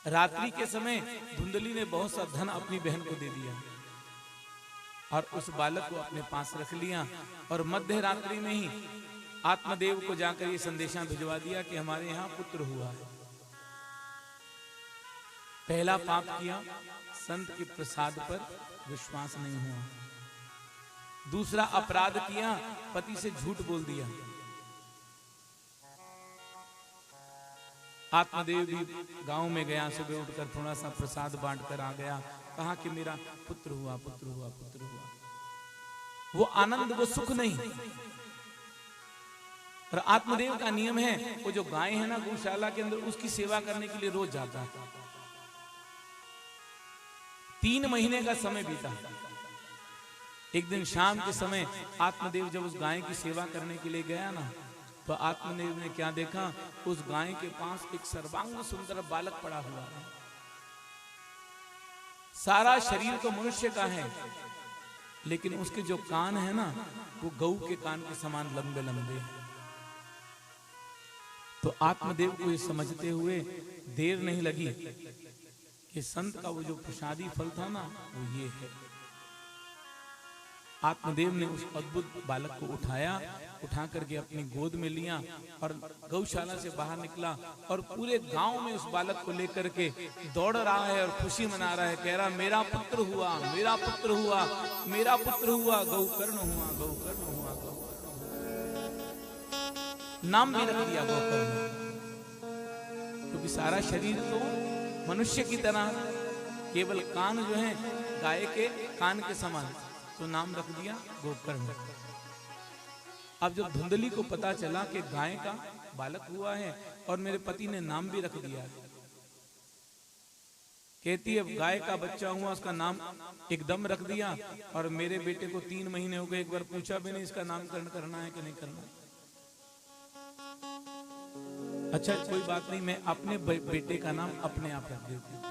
रात्रि के समय धुंधली ने बहुत सा धन अपनी बहन को दे दिया और उस बालक को अपने पास रख लिया और मध्य रात्रि में ही आत्मदेव को जाकर ये संदेशा भिजवा दिया कि हमारे यहाँ पुत्र हुआ है। पहला पाप किया, संत के प्रसाद पर विश्वास नहीं हुआ। दूसरा अपराध किया, पति से झूठ बोल दिया। आत्मदेव भी गांव में गया, सुबह उठकर थोड़ा सा प्रसाद बांट कर आ गया, कहा कि मेरा पुत्र हुआ, पुत्र हुआ, पुत्र हुआ। वो आनंद, वो सुख नहीं। और आत्मदेव का नियम है, वो जो गाय है ना गौशाला के अंदर, उसकी सेवा करने के लिए रोज जाता है। 3 महीने का समय बीता। एक दिन शाम के समय आत्मदेव जब उस गाय की सेवा करने के लिए गया ना, तो आत्मदेव ने क्या देखा, उस गाय के पास एक सर्वांग सुंदर बालक पड़ा हुआ है। सारा शरीर तो मनुष्य का है, लेकिन उसके जो कान है ना, वो गऊ के कान के समान लंबे लंबे हैं। तो आत्मदेव को ये समझते हुए देर नहीं लगी कि संत का वो जो प्रसादी फल था ना, वो ये है। आत्मदेव ने उस अद्भुत बालक को उठाया, उठा करके अपनी गोद में लिया और गौशाला से बाहर निकला और पूरे गांव में उस बालक को लेकर के दौड़ रहा है और खुशी मना रहा है। कह रहा, मेरा पुत्र हुआ, मेरा पुत्र हुआ, मेरा पुत्र हुआ, गौकर्ण हुआ, गौकर्ण हुआ, गौकर्ण हुआ। नाम भी रख दिया गौकर्ण, क्योंकि सारा शरीर तो मनुष्य की तरह, केवल कान जो है गाय के कान के समान, तो नाम रख दिया गोकर्ण। अब जब धुंधली को पता चला कि गाय का बालक हुआ है और मेरे पति ने नाम भी रख दिया, कहती है गाय का बच्चा हुआ, उसका नाम एकदम रख दिया और मेरे बेटे को 3 महीने हो गए, एक बार पूछा भी नहीं इसका नामकरण करना है कि नहीं करना। अच्छा कोई बात नहीं, मैं अपने बेटे का नाम अपने आप रख देती हूँ।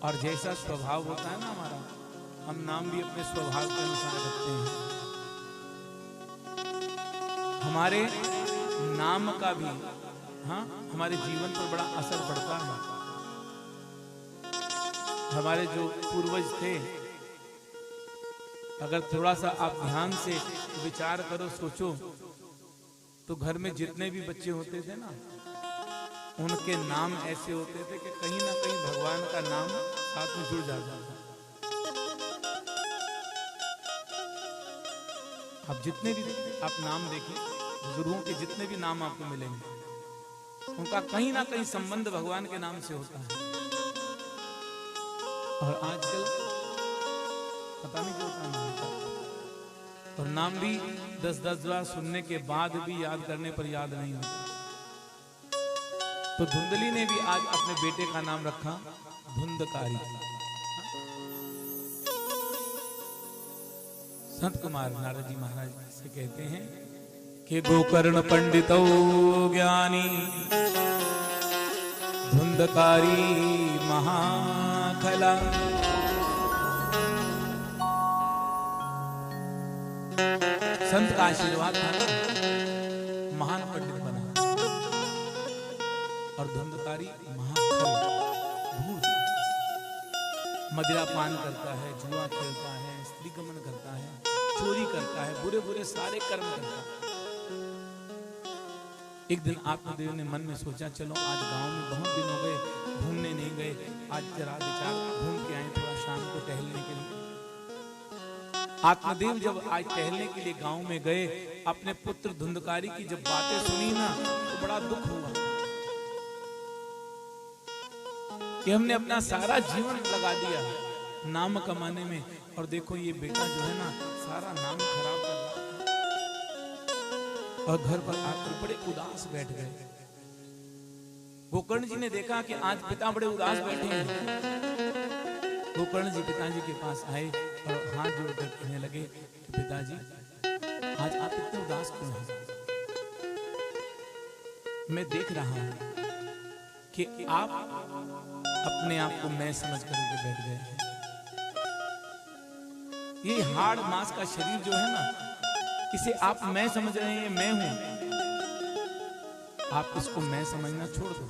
और जैसा स्वभाव होता है ना हमारा, हम नाम भी अपने स्वभाव के अनुसार रखते हैं। हमारे नाम का भी हमारे जीवन पर बड़ा असर पड़ता है। हमारे जो पूर्वज थे, अगर थोड़ा सा आप ध्यान से विचार करो, सोचो, तो घर में जितने भी बच्चे होते थे ना, उनके नाम ऐसे होते थे कि कहीं ना कहीं भगवान का नाम साथ में जुड़ जाता था। आप जितने भी आप नाम देखें, बुजुर्गों के जितने भी नाम आपको मिलेंगे, उनका कहीं ना कहीं संबंध भगवान के नाम से होता है। और आजकल पता नहीं क्यों नाम होता, और नाम भी 10-10 बार सुनने के बाद भी याद करने पर याद नहीं होता। तो धुंधली ने भी आज अपने बेटे का नाम रखा धुंधकारी। संत कुमार नारद जी महाराज से कहते हैं कि गोकर्ण पंडितो ज्ञानी धुंधकारी महाखला। संत का आशीर्वाद था, महान पंडित बना, और धुंधकारी महाखल, भूत, मदिरा पान करता है, जुआ खेलता है, स्त्री गमन करता है, चोरी करता है, बुरे बुरे सारे कर्म करता है। एक दिन आत्मदेव ने मन में सोचा, चलो आज गांव में बहुत दिन हो गए घूमने नहीं गए, आज जरा विचार घूम के आए थोड़ा शाम को टहलने के लिए। आत्मदेव जब आज टहलने के लिए गांव में गए, अपने पुत्र धुंधकारी की जब बातें सुनी ना, तो बड़ा दुख हुआ कि हमने अपना सारा जीवन लगा दिया नाम कमाने में, और देखो ये बेटा जो है ना, सारा नाम खराब कर रहा है। और घर पर आकर बड़े उदास बैठ गए। गोकर्ण जी ने देखा कि आज पिता बड़े उदास बैठे हैं। गोकर्ण जी पिताजी के पास आए और हाथ जोड़कर कहने लगे कि पिताजी, आज आप इतने उदास क्यों हैं? मैं देख रहा हूं कि आप अपने आप को मैं समझ करके बैठ गए हैं। ये हाड़ मांस का शरीर जो है ना, इसे आप मैं समझ रहे हैं, मैं हूं। आप इसको मैं समझना छोड़ दो।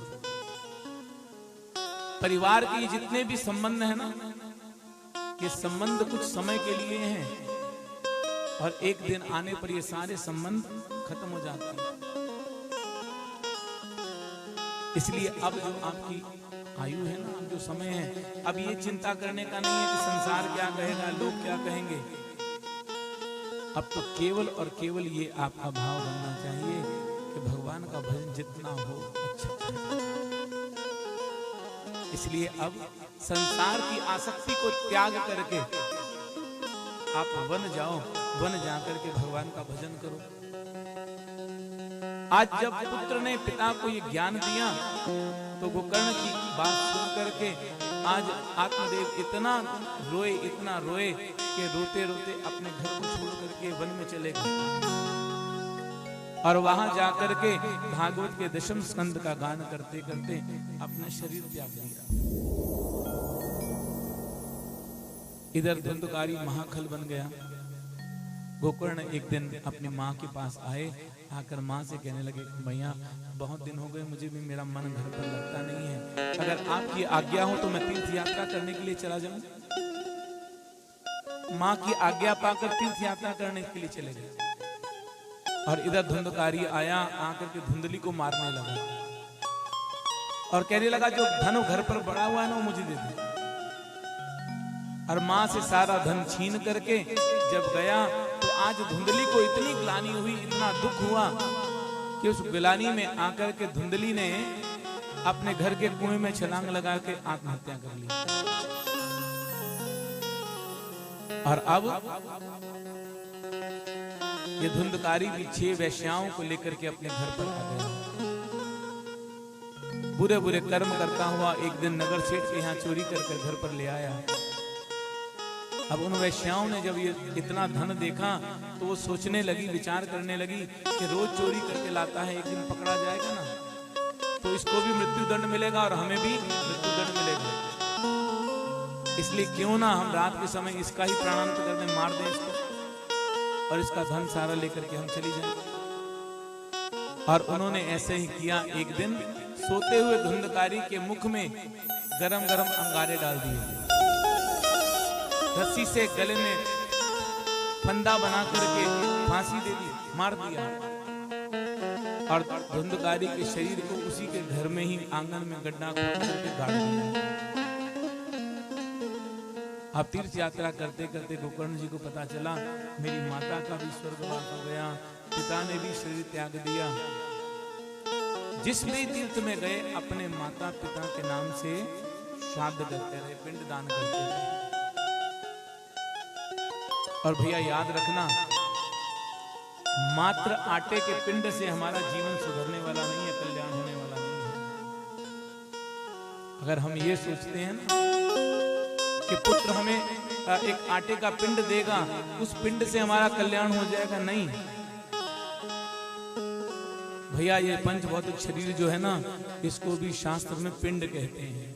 परिवार के ये जितने भी संबंध है ना, ये संबंध कुछ समय के लिए हैं और एक दिन आने पर ये सारे संबंध खत्म हो जाते हैं। इसलिए अब जो आपकी आयु है ना, जो समय है, अब ये चिंता करने का नहीं है कि संसार क्या कहेगा, लोग क्या कहेंगे। अब तो केवल और केवल ये आपका भाव बनना चाहिए कि भगवान का भजन जितना हो अच्छा। इसलिए अब संसार की आसक्ति को त्याग करके आप वन जाओ, वन जाकर के भगवान का भजन करो। आज जब पुत्र ने पिता को ये ज्ञान दिया तो गोकर्ण की बात सुन करके आज आत्मदेव इतना रोए कि रोते रोते अपने घर को छोड़ करके वन में चले गए और वहां जाकर के भागवत के दशम स्कंद का गान करते करते अपना शरीर त्याग दिया। इधर धुंधकारी महाखल बन गया। गोकर्ण एक दिन अपनी माँ के पास आए, आकर माँ से कहने लगे, भैया बहुत दिन हो गए, मुझे भी मेरा मन घर पर लगता नहीं है, अगर आपकी आज्ञा हो तो मैं तीर्थ यात्रा करने के लिए चला जाऊं। माँ की आज्ञा पाकर तीर्थ यात्रा करने के लिए चले गए और इधर धुंधकारी आया, आकर के धुंधली को मारने लगा और कहने लगा, जो धन घर पर बड़ा हुआ है ना, वो मुझे दे दे। और माँ से सारा धन छीन करके जब गया तो आज धुंधली को इतनी ग्लानि हुई, इतना दुख हुआ कि उस ग्लानि में आकर के धुंधली ने अपने घर के कुएं में छलांग लगा के आत्महत्या कर ली। और अब ये धुंधकारी भी 6 वैश्याओं को लेकर के अपने घर पर आ गया। बुरे बुरे कर्म करता हुआ एक दिन नगर सेठ के यहाँ चोरी करके घर पर ले आया। अब उन वैश्याओं ने जब ये इतना धन देखा तो वो सोचने लगी, विचार करने लगी कि रोज चोरी करके लाता है, एक दिन पकड़ा जाएगा ना तो इसको भी मृत्युदंड मिलेगा और हमें भी मृत्युदंड मिलेगा। इसलिए क्यों ना हम रात के समय इसका ही प्राणांत कर दें, मार दें इसको और इसका धन सारा लेकर के हम चली जाए। और उन्होंने ऐसे ही किया। एक दिन सोते हुए धुंधकारी के मुख में गरम गरम अंगारे डाल दिए, रस्सी से गले में फंदा बना करके फांसी दे दी, मार दिया और धुंधकारी के शरीर को उसी के घर में ही आंगन में गड्ढा खोद करके गाड़ दिया। अब तीर्थ यात्रा करते करते गोकर्ण जी को पता चला मेरी माता का भी स्वर्गवास हो गया, पिता ने भी शरीर त्याग दिया। जिस भी तीर्थ में गए अपने माता पिता के नाम से श्राद्ध करते रहे, पिंड दान करते रहे। और भैया याद रखना, मात्र आटे के पिंड से हमारा जीवन सुधरने वाला नहीं है, कल्याण होने वाला नहीं है। अगर हम ये सोचते हैं ना कि पुत्र हमें एक आटे का पिंड देगा, उस पिंड से हमारा कल्याण हो जाएगा, नहीं भैया। ये पंच भौतिक शरीर जो है ना, इसको भी शास्त्र में पिंड कहते हैं।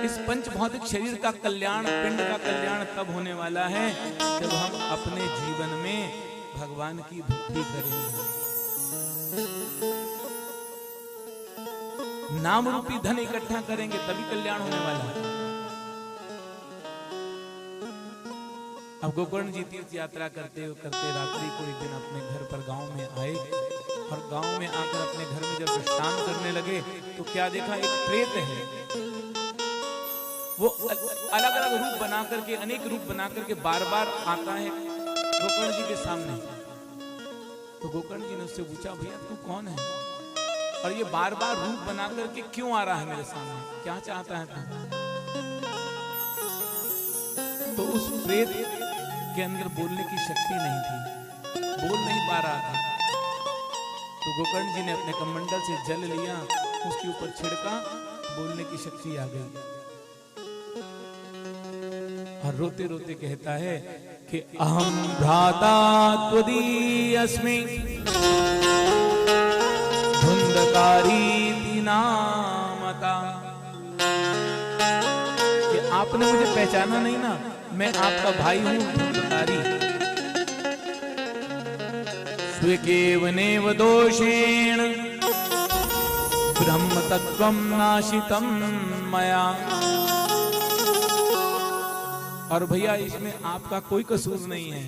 इस पंच भौतिक शरीर का कल्याण, पिंड का कल्याण तब होने वाला है जब हम अपने जीवन में भगवान की भक्ति करेंगे। नाम रूपी धन इकट्ठा करेंगे तभी कल्याण होने वाला है। अब गोकर्ण जी तीर्थ यात्रा करते करते रात्रि को एक दिन अपने घर पर गांव में आए और गांव में आकर अपने घर में जब विश्राम करने लगे तो क्या देखा, एक प्रेत है। वो अलग अलग रूप बना करके, अनेक रूप बना करके बार बार आता है गोकर्ण जी के सामने। तो गोकर्ण जी ने उससे पूछा, भैया तू कौन है और ये बार बार रूप बना करके क्यों आ रहा है मेरे सामने, क्या चाहता है तू? तो उस प्रेत के अंदर बोलने की शक्ति नहीं थी। बोल नहीं पा रहा था। तो गोकर्ण जी ने अपने कमंडल से जल लिया, उसके ऊपर छिड़का, बोलने की शक्ति आ गई। और रोते रोते कहता है कि अहम भ्राता त्वदीयस्मि धुंधकारी नामता। कि आपने मुझे पहचाना नहीं ना, मैं आपका भाई हूं धुंधकारी। स्वेकेवनेव दोषेण ब्रह्म तत्वं नाशितं मया। और भैया इसमें आपका कोई कसूर नहीं है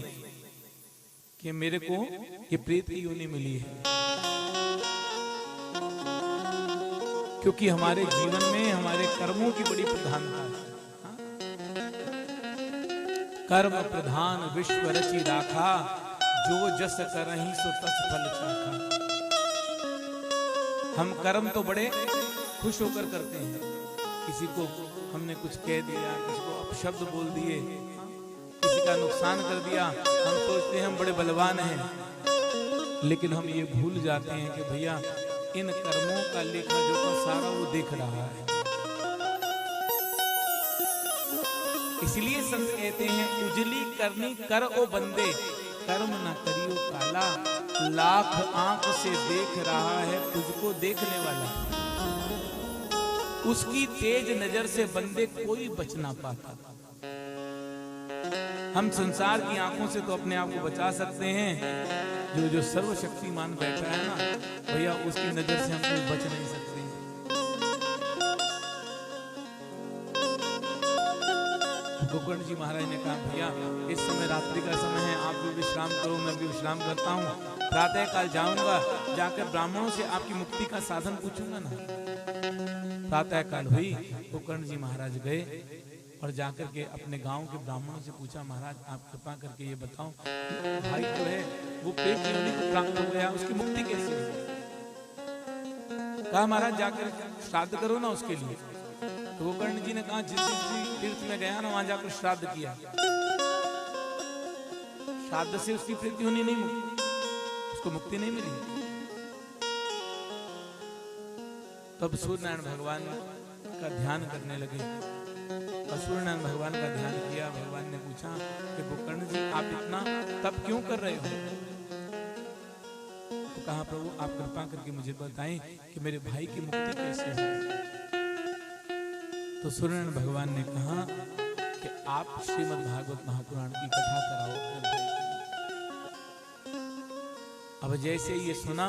कि मेरे को ये प्रेत की योनि मिली है, क्योंकि हमारे जीवन में हमारे कर्मों की बड़ी प्रधानता है। कर्म प्रधान विश्व रचि राखा, जो जस करहि सो तस फल चाखा। हम कर्म तो बड़े खुश होकर करते हैं, किसी को हमने कुछ कह दिया, किसी को अपशब्द बोल दिए, किसी का नुकसान कर दिया, हम सोचते हैं हम बड़े बलवान हैं। लेकिन हम ये भूल जाते हैं कि भैया इन कर्मों का लेखा जोखा सारा वो देख रहा है। इसलिए संत कहते हैं उजली करनी कर ओ बंदे, कर्म न करियो काला। लाख आंख से देख रहा है तुझको देखने वाला, उसकी तेज नजर से बंदे कोई बच ना पाता। हम संसार की आंखों से तो अपने आप को बचा सकते हैं, जो सर्वशक्तिमान बैठा है ना भैया, उसकी नजर से हम कोई बच नहीं सकते। गोकर्ण जी महाराज ने कहा भैया इस समय रात्रि का समय है, आप भी विश्राम करो, मैं भी विश्राम करता हूँ। प्रातः काल जाऊंगा, जाकर ब्राह्मणों से आपकी मुक्ति का साधन पूछूंगा ना। प्रातः काल हुई, गोकर्ण जी महाराज गए और जाकर के अपने गांव के ब्राह्मणों से पूछा, महाराज आप कृपा करके ये बताओ, भाई जो है वो प्रेत योनि को प्राप्त हो गया, उसकी मुक्ति कैसे हुई? कहा महाराज जाकर श्राद्ध करो ना उसके लिए। तो गोकर्ण जी ने कहा जिस तीर्थ में गया ना वहां जाकर श्राद्ध किया, श्राद्ध से उसकी प्रेत योनि नहीं मुक्ति, उसको मुक्ति नहीं मिली। तब सूर्यनारायण भगवान का ध्यान करने लगे और सूर्यनारायण भगवान का ध्यान किया। भगवान ने पूछा कि गोकर्ण जी आप इतना तप क्यों कर रहे हो? तो कहा प्रभु आप कृपा करके मुझे बताएं कि मेरे भाई की मुक्ति कैसे हो। तो सूर्यनारायण भगवान ने कहा कि आप श्रीमद् भागवत महापुराण की कथा कराओ अपने भाई की। अब जैसे ये सुना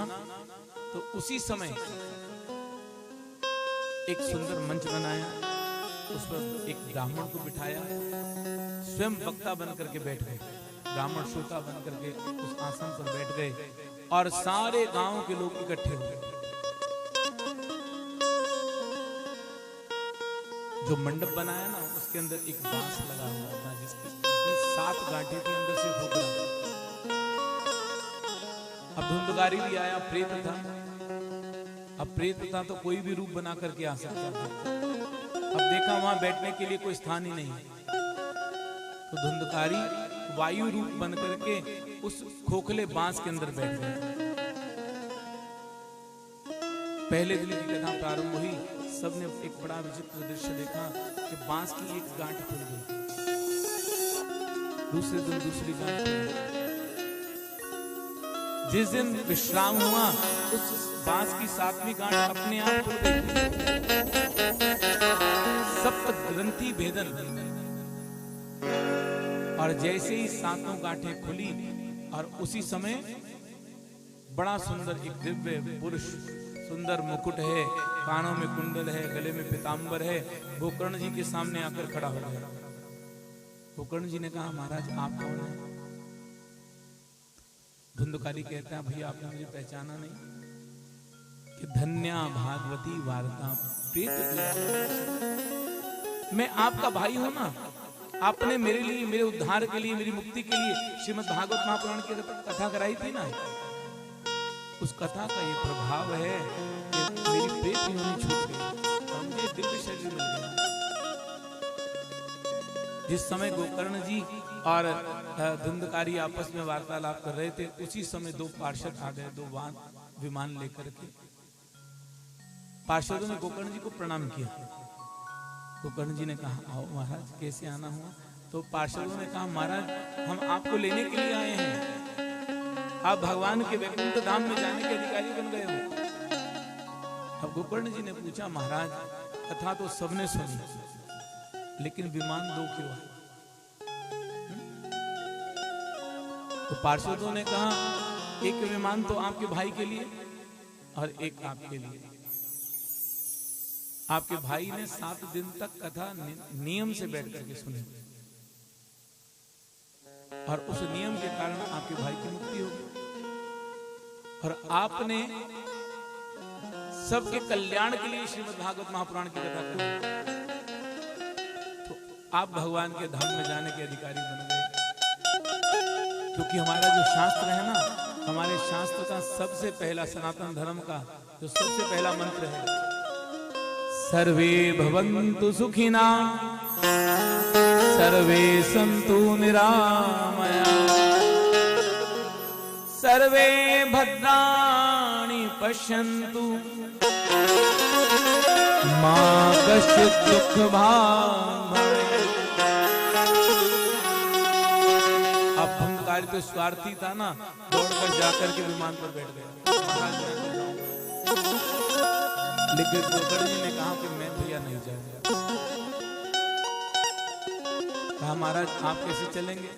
तो उसी समय एक सुंदर मंच बनाया, उस पर एक ब्राह्मण को बिठाया, स्वयं वक्ता बन करके बैठ गए, ब्राह्मण श्रोता बन करके उस आसन पर बैठ गए और सारे गांव के लोग इकट्ठे हुए। जो मंडप बनाया ना उसके अंदर एक बांस लगा हुआ था जिसमें 7 गांठें थी अंदर से खोखला। अब धुंधकारी भी आया, प्रेत था। अब प्रेत था तो कोई भी रूप बना करके आ सकता था। अब देखा वहां बैठने के लिए कोई स्थान ही नहीं, तो धुंधकारी वायु रूप बन करके उस खोखले बांस के अंदर बैठ गए। पहले दिन की कथा प्रारंभ हुई, सबने एक बड़ा विचित्र दृश्य देखा कि बांस की एक गांठ खुल गई, दूसरे दिन दूसरी गांठ खुल गई। जिस दिन विश्राम हुआ उस बांस की 7वीं गांठ अपने आप खुल गई। सप्त ग्रंथि भेदन। और जैसे ही 7 गांठें खुली और उसी समय बड़ा सुंदर एक दिव्य पुरुष, सुंदर मुकुट है, कानों में कुंडल है, गले में पीतांबर है, गोकर्ण जी के सामने आकर खड़ा हो गया। गोकर्ण जी ने कहा महाराज आप कौन हैं? धुंधकारी कहता है भैया आपने मुझे पहचाना नहीं कि धन्या भागवती वार्ता प्रेत, मैं आपका भाई हूं ना। आपने मेरे लिए, मेरे उद्धार के लिए, मेरी मुक्ति के लिए श्रीमद् भागवत महापुराण की कथा कराई थी ना। उस कथा का ये प्रभाव है कि मेरी प्रेत योनि छूट गई और मुझे दिव्य शरीर मिल गया। जिस समय गोकर्ण जी और धुंधकारी आपस में वार्तालाप कर रहे थे, उसी समय दो पार्षद आ गए, दो विमान लेकर के। पार्षदों ने गोकर्ण जी को प्रणाम किया। गोकर्ण जी ने कहा, आओ महाराज, कैसे आना हुआ? तो पार्षदों ने कहा, महाराज हम आपको लेने के लिए आए हैं, आप भगवान के वैकुंठ धाम में जाने के अधिकारी बन गए हो। अब गोकर्ण जी ने पूछा, महाराज कथा तो सबने सुनी, लेकिन विमान दो क्यों आए? तो पार्षदों ने कहा, एक विमान तो आपके भाई के लिए और एक आपके लिए। आपके भाई ने 7 दिन तक कथा नियम से बैठ करके सुनी, और उस नियम के कारण आपके भाई की मुक्ति हो गई। और आपने सबके कल्याण के लिए श्रीमद् भागवत महापुराण की कथा की, तो आप भगवान के धाम में जाने के अधिकारी बन गए। क्योंकि हमारा जो शास्त्र है ना, हमारे शास्त्र का सबसे पहला, सनातन धर्म का जो सबसे पहला मंत्र है, सर्वे भवन्तु सुखिना सर्वे सन्तु निरामया सर्वे भद्राणि पश्यन्तु मा कश्चित् दुःखभाग् भवेत्। अब भंगारी तो स्वार्थी था ना, दौड़कर जाकर के विमान पर बैठ गया। लेकिन गोकर्ण जी ने कहा कि मैं भैया नहीं जाऊंगा। कहा, महाराज आप कैसे चलेंगे?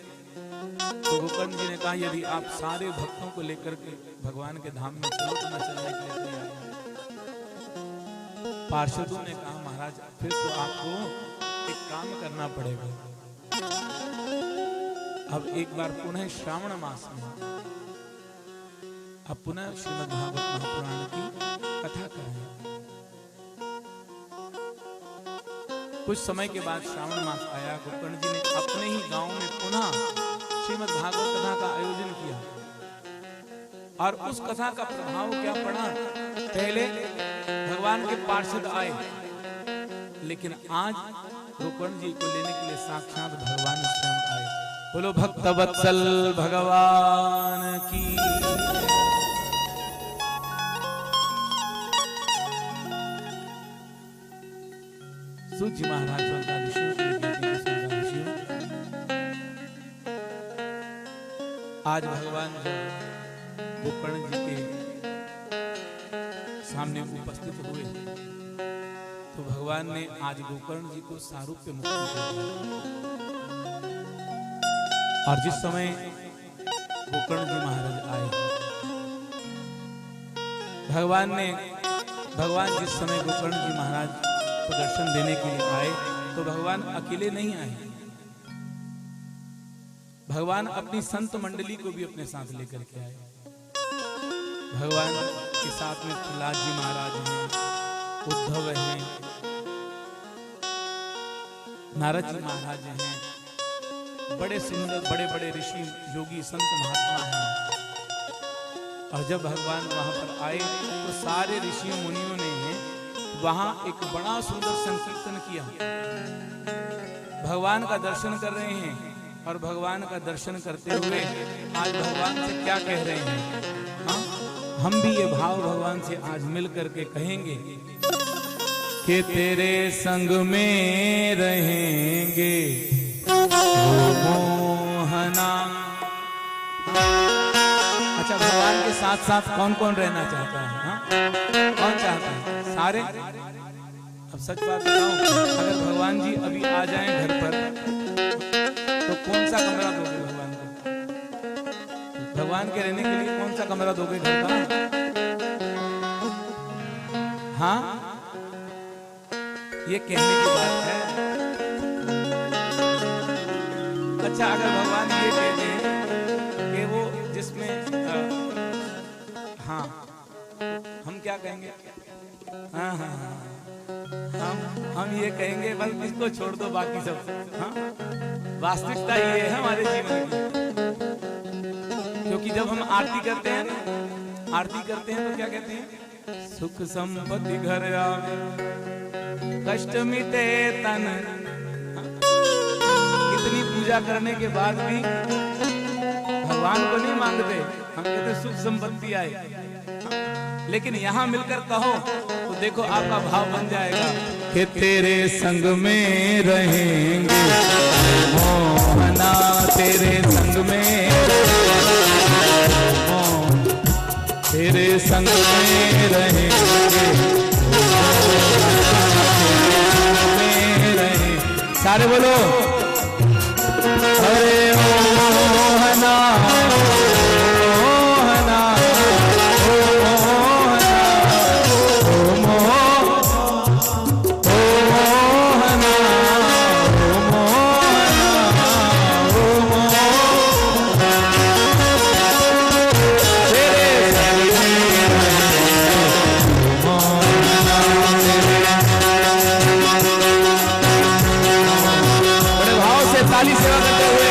तो गोकर्ण जी ने कहा, यदि आप सारे भक्तों को लेकर के भगवान के धाम में चलो तो मैं चलने के लिए तैयार हूं। पार्षदों ने कहा, महाराज फिर तो आपको एक काम करना पड़ेगा। अब एक बार पुनः श्रावण मास में अब पुनः श्रीमद् भागवत महापुराण की कथा करें। कुछ समय के बाद श्रावण मास आया। गोकर्ण जी ने अपने ही गांव में पुनः श्रीमद् भागवत कथा का आयोजन किया, और उस कथा का प्रभाव क्या पड़ा? पहले भगवान के पार्षद आए, लेकिन आज गोकर्ण जी को लेने के लिए साक्षात भगवान स्वयं आए। बोलो भक्त वत्सल भगवान की। सूत जी महाराज आज भगवान गोकर्ण जी के सामने उपस्थित हुए, तो भगवान ने आज गोकर्ण जी को सारूप्य मुक्ति दी। और जिस समय गोकर्ण जी महाराज आए, भगवान जिस समय गोकर्ण जी महाराज को दर्शन देने के लिए आए, तो भगवान अकेले नहीं आए। भगवान अपनी संत मंडली को भी अपने साथ लेकर के आए। भगवान के साथ में प्रहलाद जी महाराज हैं, उद्धव हैं, नारद जी महाराज हैं, बड़े सुंदर बड़े बड़े ऋषि योगी संत महात्मा हैं। और जब भगवान वहां पर आए तो सारे ऋषियों मुनियों ने वहां एक बड़ा सुंदर संकीर्तन किया। भगवान का दर्शन कर रहे हैं, और भगवान का दर्शन करते हुए आज भगवान से क्या कह रहे हैं? हाँ, हम भी ये भाव भगवान से आज मिल करके कहेंगे कि तेरे संग में रहेंगे मोहना। अच्छा, भगवान के साथ साथ कौन कौन रहना चाहता है? हाँ? कौन चाहता है? सारे। अब सच बात बताऊं, अगर भगवान जी अभी आ जाएं घर पर, तो कौन सा कमरा दोगे भगवान को? भगवान के रहने के लिए कौन सा कमरा दोगे घर का? हाँ, ये कहने की बात है। अच्छा, अगर भगवान ये कहते हैं कि वो जिसमें हाँ, हम क्या कहेंगे? हाँ हाँ हाँ, हम ये कहेंगे बस इसको छोड़ दो, बाकी सब। हाँ, वास्तविकता ये है हमारे जीवन की। क्योंकि जब हम आरती करते हैं ना, आरती करते हैं तो क्या कहते हैं? सुख संपत्ति घर आवे, कष्ट मिटे तन। पूजा करने के बाद भी भगवान को नहीं मांगते, हम कहते सुख संपत्ति आए, लेकिन यहाँ मिलकर कहो तो देखो आपका भाव बन जाएगा कि तेरे संग में रहेंगे मोहना, तेरे संग में, तेरे संग में रहेंगे, सारे बोलो हरे मोहना मोहना ओ मोहना ओ मोहना ओ मोहना ओ मोहना तेरे संग मोहना, बड़े भाव से ताली सेवा करते हुए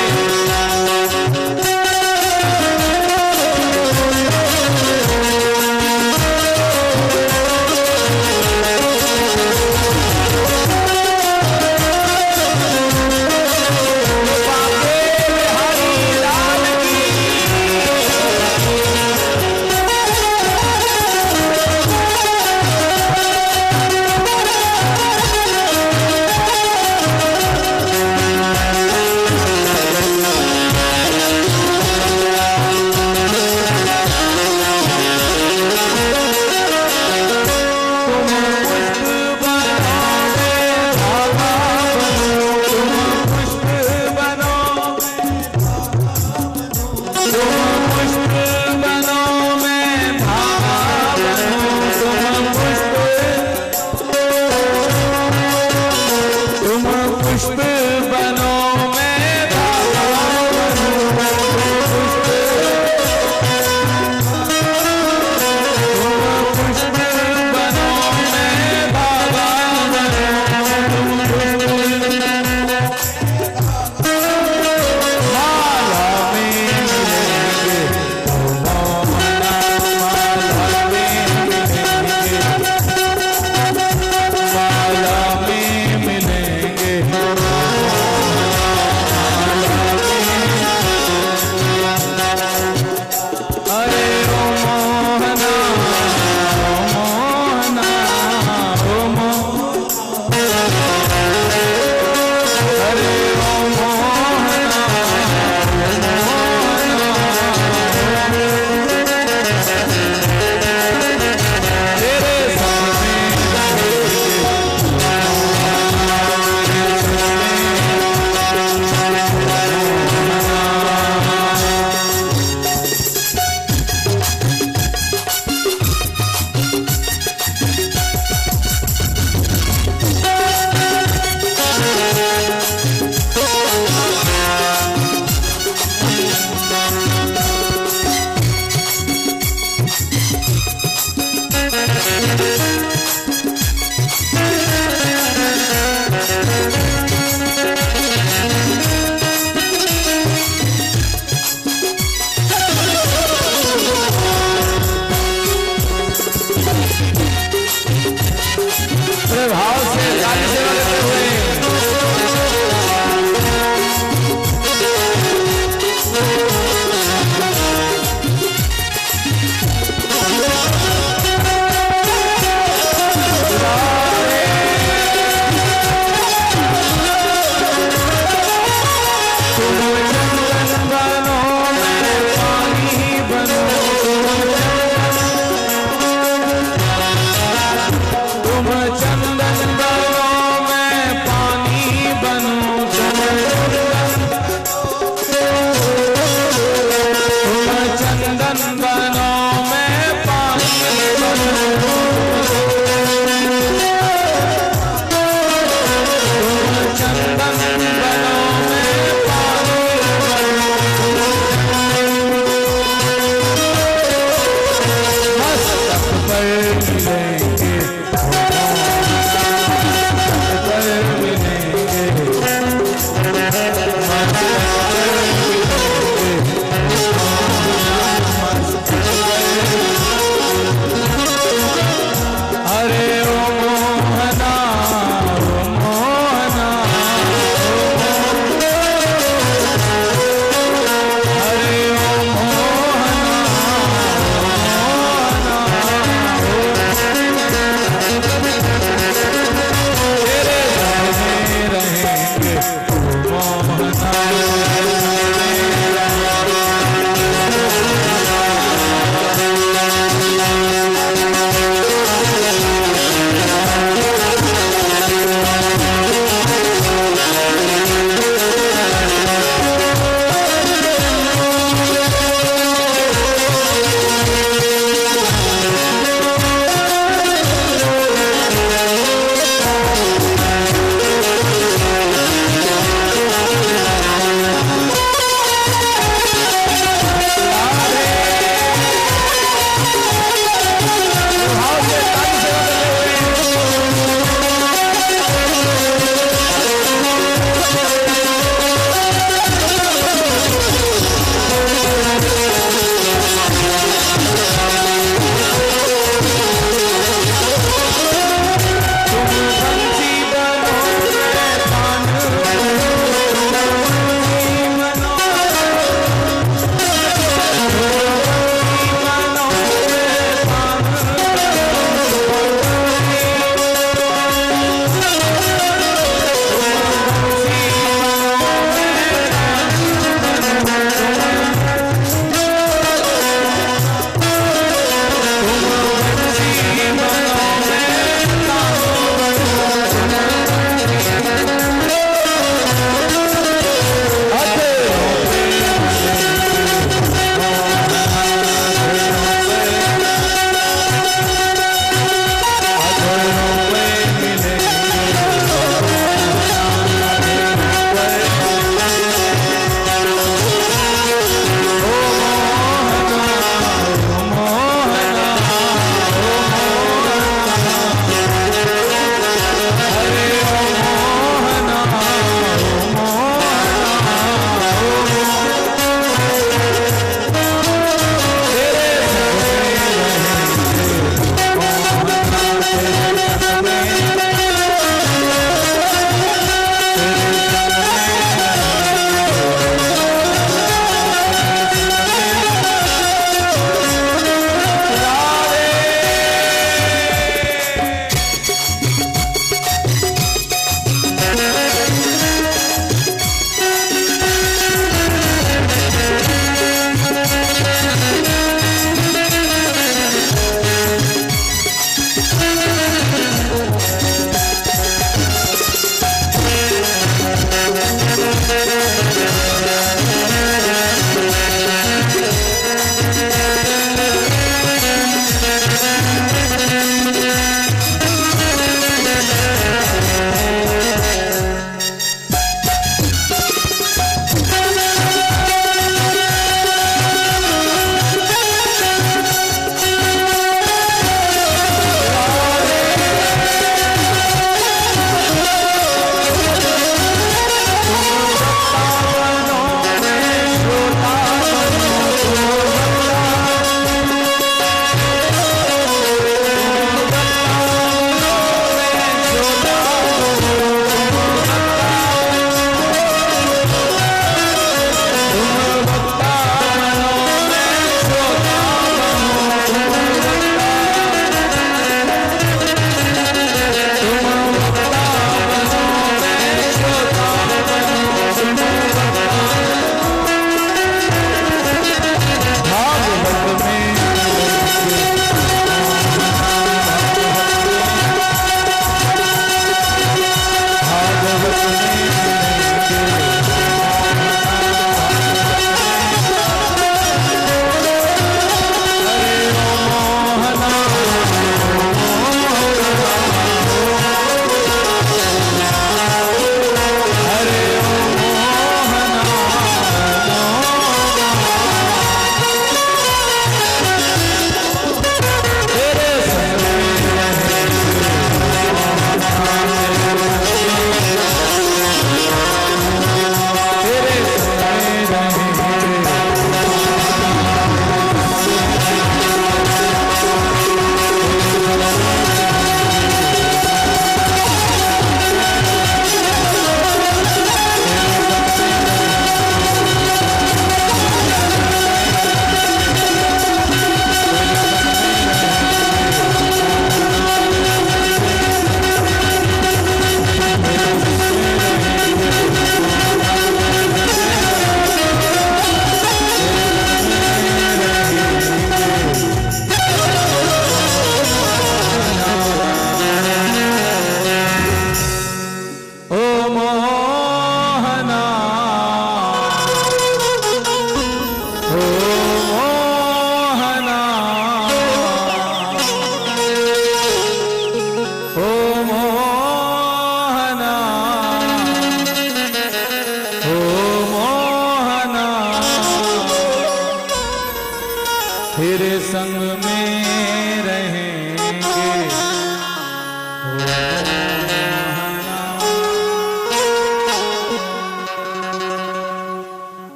संग में रहेंगे।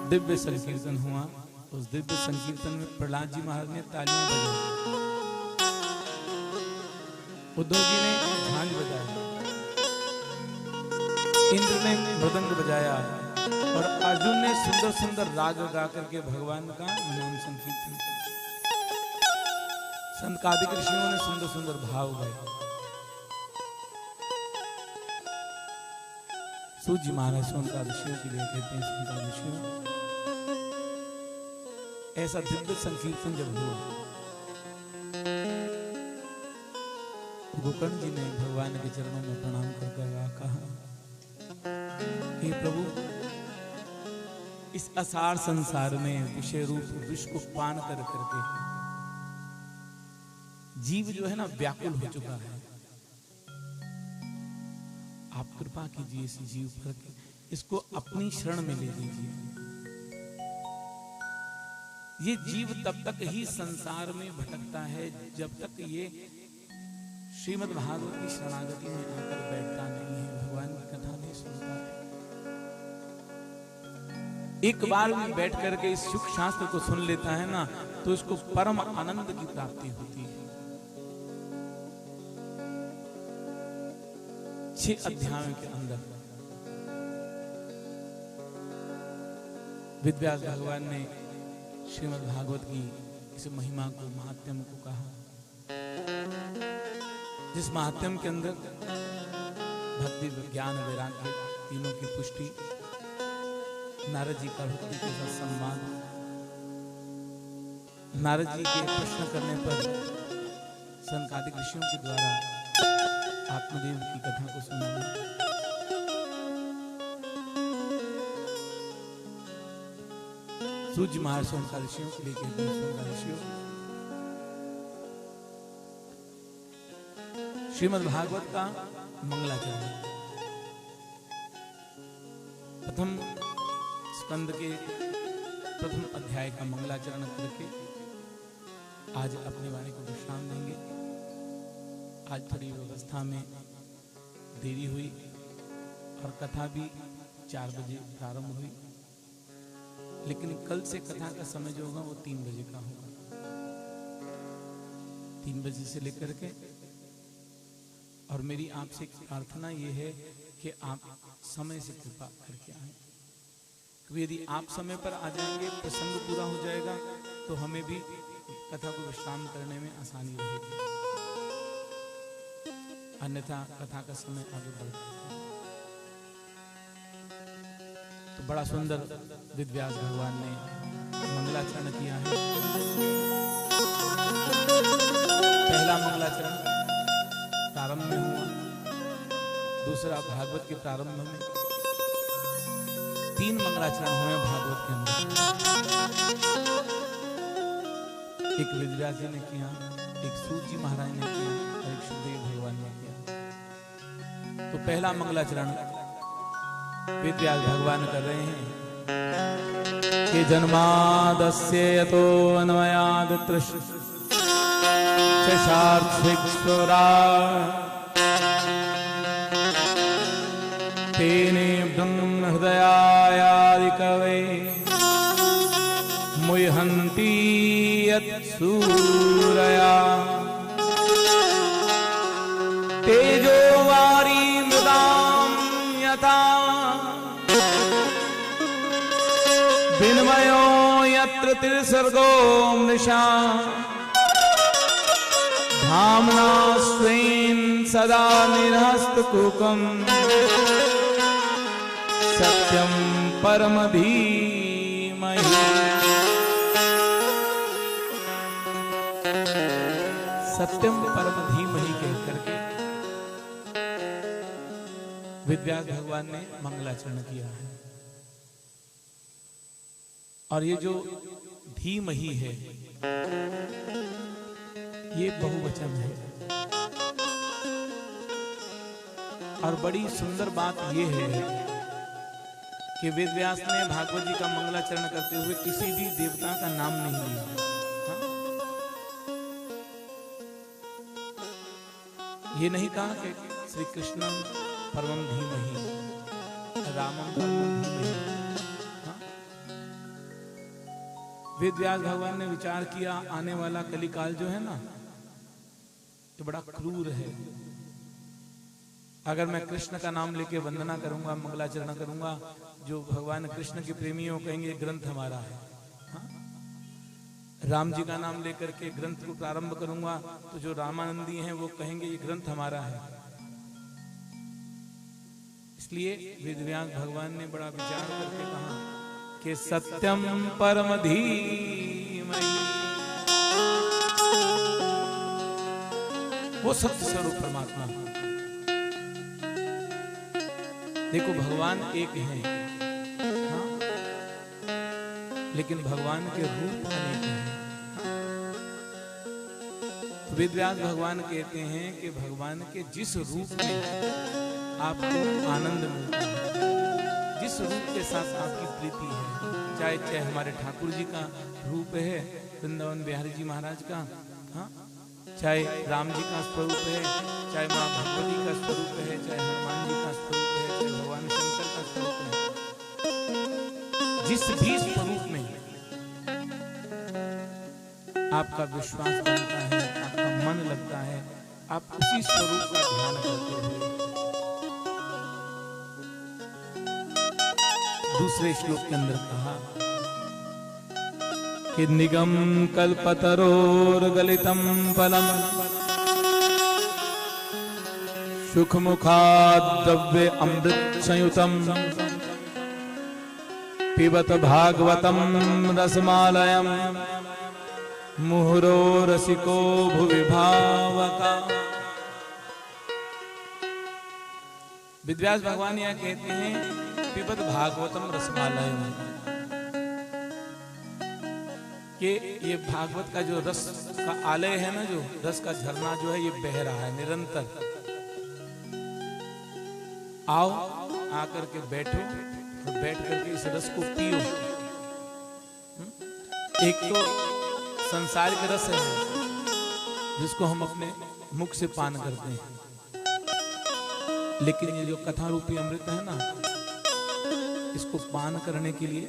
दिव्य संकीर्तन हुआ। उस दिव्य संकीर्तन में प्रहलाद जी महाराज ने तालियां बजाई, उद्धव जी ने झांझ बजाया, इंद्र ने मृदंग बजाया और अर्जुन ने सुंदर सुंदर राग गा करके भगवान का नाम संकीर्तन किया। संतादिक ऋषियों ने सुंदर सुंदर भाव गाए। सूत जी महाराज संतादिशियों के लिए कहते हैं, संतादिशियों ऐसा दिव्य संकीर्तन जब हुआ, गोकर्ण जी ने भगवान के चरणों में प्रणाम करके कहा, हे प्रभु, इस असार संसार में विषय रूप विष को पान कर करके जीव जो है ना व्याकुल हो चुका है। आप कृपा कीजिए इस जीव पर, इसको अपनी शरण में ले लीजिए। ये जीव तब तक ही संसार में भटकता है जब तक ये श्रीमद् भागवत की शरणागति में आकर बैठता नहीं है, भगवान की कथा नहीं सुनता है। एक बार भी बैठ करके इस सुख शास्त्र को सुन लेता है ना, तो इसको परम आनंद की प्राप्ति होती है। 6 अध्यायों के अंदर वेदव्यास भगवान ने श्रीमद् भागवत की इस महिमा को, महात्म्य को कहा, जिस महात्म्य के अंदर भक्ति, ज्ञान, वैराग्य तीनों की पुष्टि, नारद जी का भक्ति के साथ संवाद, नारद जी के प्रश्न करने पर संतादिक ऋषियों के द्वारा आत्मदेव की कथा को सुनाना, सूत जी महाराज संतादिशियों के लिए कहते हैं, संतादिशियों श्रीमद् भागवत का मंगलाचरण प्रथम स्कंद के प्रथम अध्याय का मंगलाचरण करके आज अपनी वाणी को विश्राम देंगे। आज थोड़ी व्यवस्था में देरी हुई और कथा भी 4 बजे प्रारंभ हुई, लेकिन कल से कथा का समय जो होगा वो 3 बजे का होगा। 3 बजे से लेकर के, और मेरी आपसे एक प्रार्थना ये है कि आप समय से कृपा करके आए, क्योंकि यदि आप समय पर आ जाएंगे, प्रसंग पूरा हो जाएगा, तो हमें भी कथा को विश्राम करने में आसानी रहेगी। अन्यथा कथा का समय आगे बढ़ता है। तो बड़ा सुंदर वेदव्यास भगवान ने मंगलाचरण किया है। पहला मंगलाचरण प्रारंभ में हुआ, दूसरा भागवत के प्रारंभ में, 3 मंगलाचरण हुए भागवत के अंदर। एक वेदव्यास जी ने किया, एक सूत जी महाराज ने किया और एक सुखदेव भगवान ने किया। तो पहला मंगलाचरण वेदव्यास भगवान कर रहे हैं कि जन्मादस्य यतो अन्वयाद तेने ब्रह्म हृदयादि कवे मुह्यन्ति यत्सूरया तेजो वारी मृदां यथा विनिमयो यत्र त्रिसर्गो मृषा धाम्ना स्वेन सदा निरस्तकुकं सत्यं परम धीमहि। सत्यम परम धीमहि कह करके वेदव्यास भगवान ने मंगलाचरण किया है। और ये जो धीमहि है, ये बहुवचन है। और बड़ी सुंदर बात ये है कि वेदव्यास ने भागवत जी का मंगलाचरण करते हुए किसी भी देवता का नाम नहीं लिया। हाँ? ये नहीं कहा कि श्री कृष्ण परमम धीमहि रामम परमम धीमहि। हाँ? वेद व्यास भगवान ने विचार किया, आने वाला कलिकाल जो है ना, ये बड़ा क्रूर है। अगर मैं कृष्ण का नाम लेके वंदना करूंगा, मंगलाचरण करूंगा, जो भगवान कृष्ण के प्रेमी हो कहेंगे ग्रंथ हमारा है। हाँ? राम जी का नाम लेकर के ग्रंथ को प्रारंभ करूंगा तो जो रामानंदी हैं वो कहेंगे ये ग्रंथ हमारा है। इसलिए वेदव्यास भगवान ने बड़ा विचार करके कहा कि सत्यम परम धीमहि, वो सत्य स्वरूप परमात्मा। देखो भगवान एक है, हाँ? लेकिन भगवान के रूप अनेक हैं। वेदव्यास भगवान कहते हैं कि भगवान के जिस रूप में आपको आनंद मिलता है, जिस रूप के साथ आपकी प्रीति है, चाहे हमारे ठाकुर जी का रूप है, वृंदावन बिहारी जी महाराज का, हाँ? चाहे राम जी का स्वरूप है, चाहे माँ भगवती का स्वरूप है, चाहे हनुमान जी का स्वरूप है, चाहे भगवान शंकर का स्वरूप है, जिस भी स्वरूप में आपका विश्वास बनता है, आपका मन लगता है, आप उसी स्वरूप का ध्यान करते हुए दूसरे श्लोक के अंदर कहा कि निगम कल्पतरोर्गलितं फलम सुखमुखाद्रव्य अमृत संयुतम पिबत भागवतम रसमालयम मुहुरो रसिको भुवि भावका। वेदव्यास भगवान यह कहते हैं पिबत भागवतम रसमालयम, कि ये भागवत का जो रस का आलय है ना, जो रस का झरना जो है ये बह रहा है निरंतर। आओ आकर के बैठो और बैठ करके इस रस को पियो। एक तो संसारिक रस है जिसको हम अपने मुख से पान करते हैं, लेकिन ये जो कथा रूपी अमृत है ना, इसको पान करने के लिए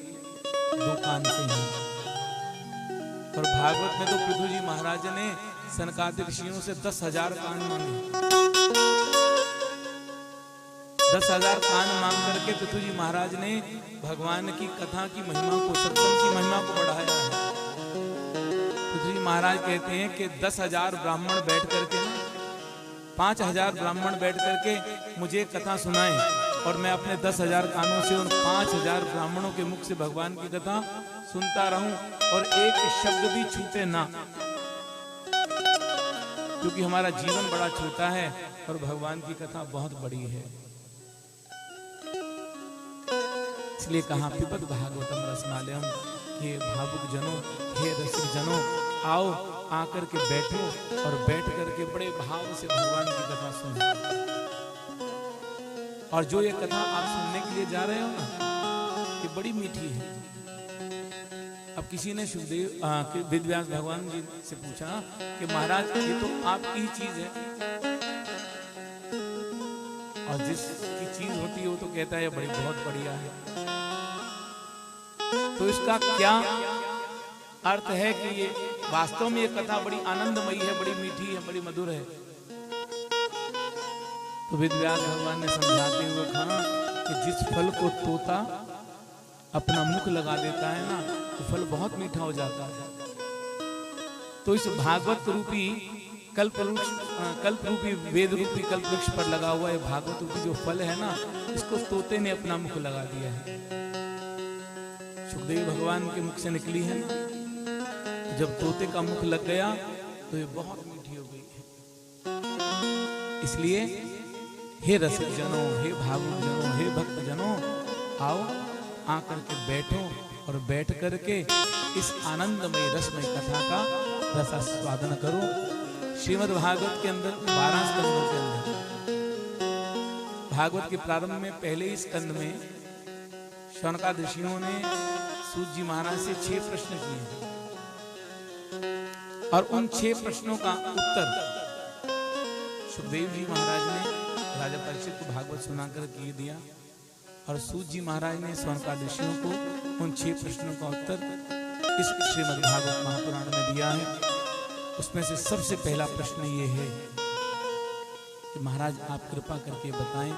दो कान से ही। और भागवत में तो पृथु जी महाराज ने सनकादिक ऋषियों से 10,000 कान मांगे। 10,000 कान मांग करके पृथु जी महाराज ने भगवान की कथा की महिमा को, सत्संग की महिमा को बढ़ाया है। पृथु जी महाराज कहते हैं कि 10,000 ब्राह्मण बैठ करके, 5,000 ब्राह्मण बैठ करके मुझे कथा सुनाएं और मैं अपने 10,000 कानों से उन 5,000 ब्राह्मणों के मुख से भगवान की कथा सुनता रहूं और एक शब्द भी छूटे ना, क्योंकि हमारा जीवन बड़ा छोटा है और भगवान की कथा बहुत बड़ी है। इसलिए कहा पिबत भागवतम रसमालयम, हे भावुक जनों, हे रसिक जनों, आओ आकर के बैठो और बैठ करके बड़े भाव से भगवान की कथा सुनो। और जो ये कथा आप सुनने के लिए जा रहे हो ना, ये बड़ी मीठी है। अब किसी ने सुखदेव वेदव्यास भगवान जी से पूछा कि महाराज ये तो आपकी ही चीज है, और जिसकी चीज होती है वो तो कहता है बड़ी बहुत बढ़िया है, तो इसका क्या अर्थ है कि ये वास्तव में ये कथा बड़ी आनंदमयी है, बड़ी मीठी है, बड़ी मधुर है। तो वेदव्यास भगवान ने समझाते हुए कहा कि जिस फल को तोता अपना मुख लगा देता है ना, तो फल बहुत मीठा हो जाता है। तो इस भागवत रूपी कल्प रूपी वेद रूपी कल्प वृक्ष पर लगा हुआ है भागवत रूपी जो फल है ना, इसको तोते ने अपना मुख लगा दिया है। सुखदेव भगवान के मुख से निकली है ना, जब तोते का मुख लग गया तो ये बहुत मीठी हो गई है। इसलिए हे रसिक जनों, हे भावुक जनों, हे भक्त जनों, आओ आकर के बैठो और बैठ करके इस आनंदमय रसमय कथा का रसास्वादन करो। श्रीमद् भागवत के अंदर 12 स्कंदों के अंदर भागवत के प्रारंभ में पहले ही स्कंद में शौनकादि ऋषियों ने सूत जी महाराज से 6 प्रश्न किए और उन 6 प्रश्नों का उत्तर सुखदेव जी महाराज ने राजा परीक्षित को भागवत सुनाकर कह दिया और सूत जी महाराज ने स्वर्णकाल ऋषियों को उन 6 प्रश्नों का उत्तर इस श्रीमद् भागवत महापुराण में दिया है। उसमें से सबसे पहला प्रश्न ये है कि महाराज आप कृपा करके बताएं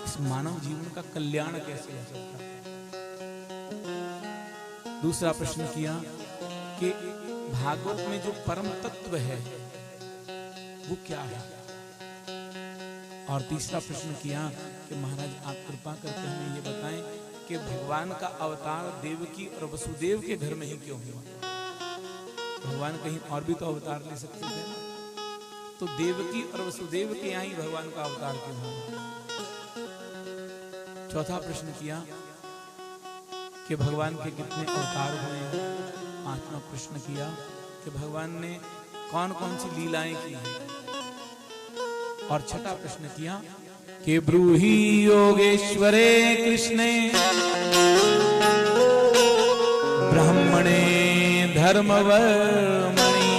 इस मानव जीवन का कल्याण कैसे हो सकता है। दूसरा प्रश्न किया कि भागवत में जो परम तत्व है वो क्या है। और तीसरा प्रश्न किया कि महाराज आप कृपा करके हमें ये बताएं कि भगवान का अवतार देवकी और वसुदेव के घर में ही क्यों हुआ। भगवान कहीं और भी तो अवतार ले सकते थे ना, तो देवकी और वसुदेव के यहाँ ही भगवान का अवतार क्यों हुआ। चौथा प्रश्न किया कि भगवान के कितने अवतार हुए हैं। पांचवा प्रश्न किया कि भगवान ने कौन कौन सी लीलाएं की हैं। और छठा प्रश्न किया कि ब्रूहि योगेश्वरे कृष्णे ब्रह्मणे धर्मवर्मणि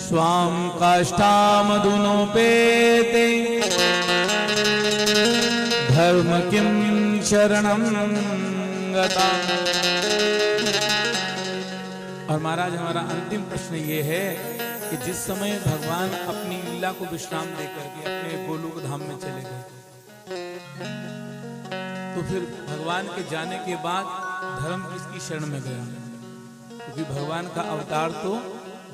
स्वाम काष्ठामधुनोपेते धर्म किम शरणं गता। और महाराज हमारा अंतिम प्रश्न ये है कि जिस समय भगवान अपनी लीला को विश्राम देकर के अपने गोलोक धाम में चले गए, तो फिर भगवान के जाने के बाद धर्म किसकी शरण में गया। क्योंकि भगवान का अवतार तो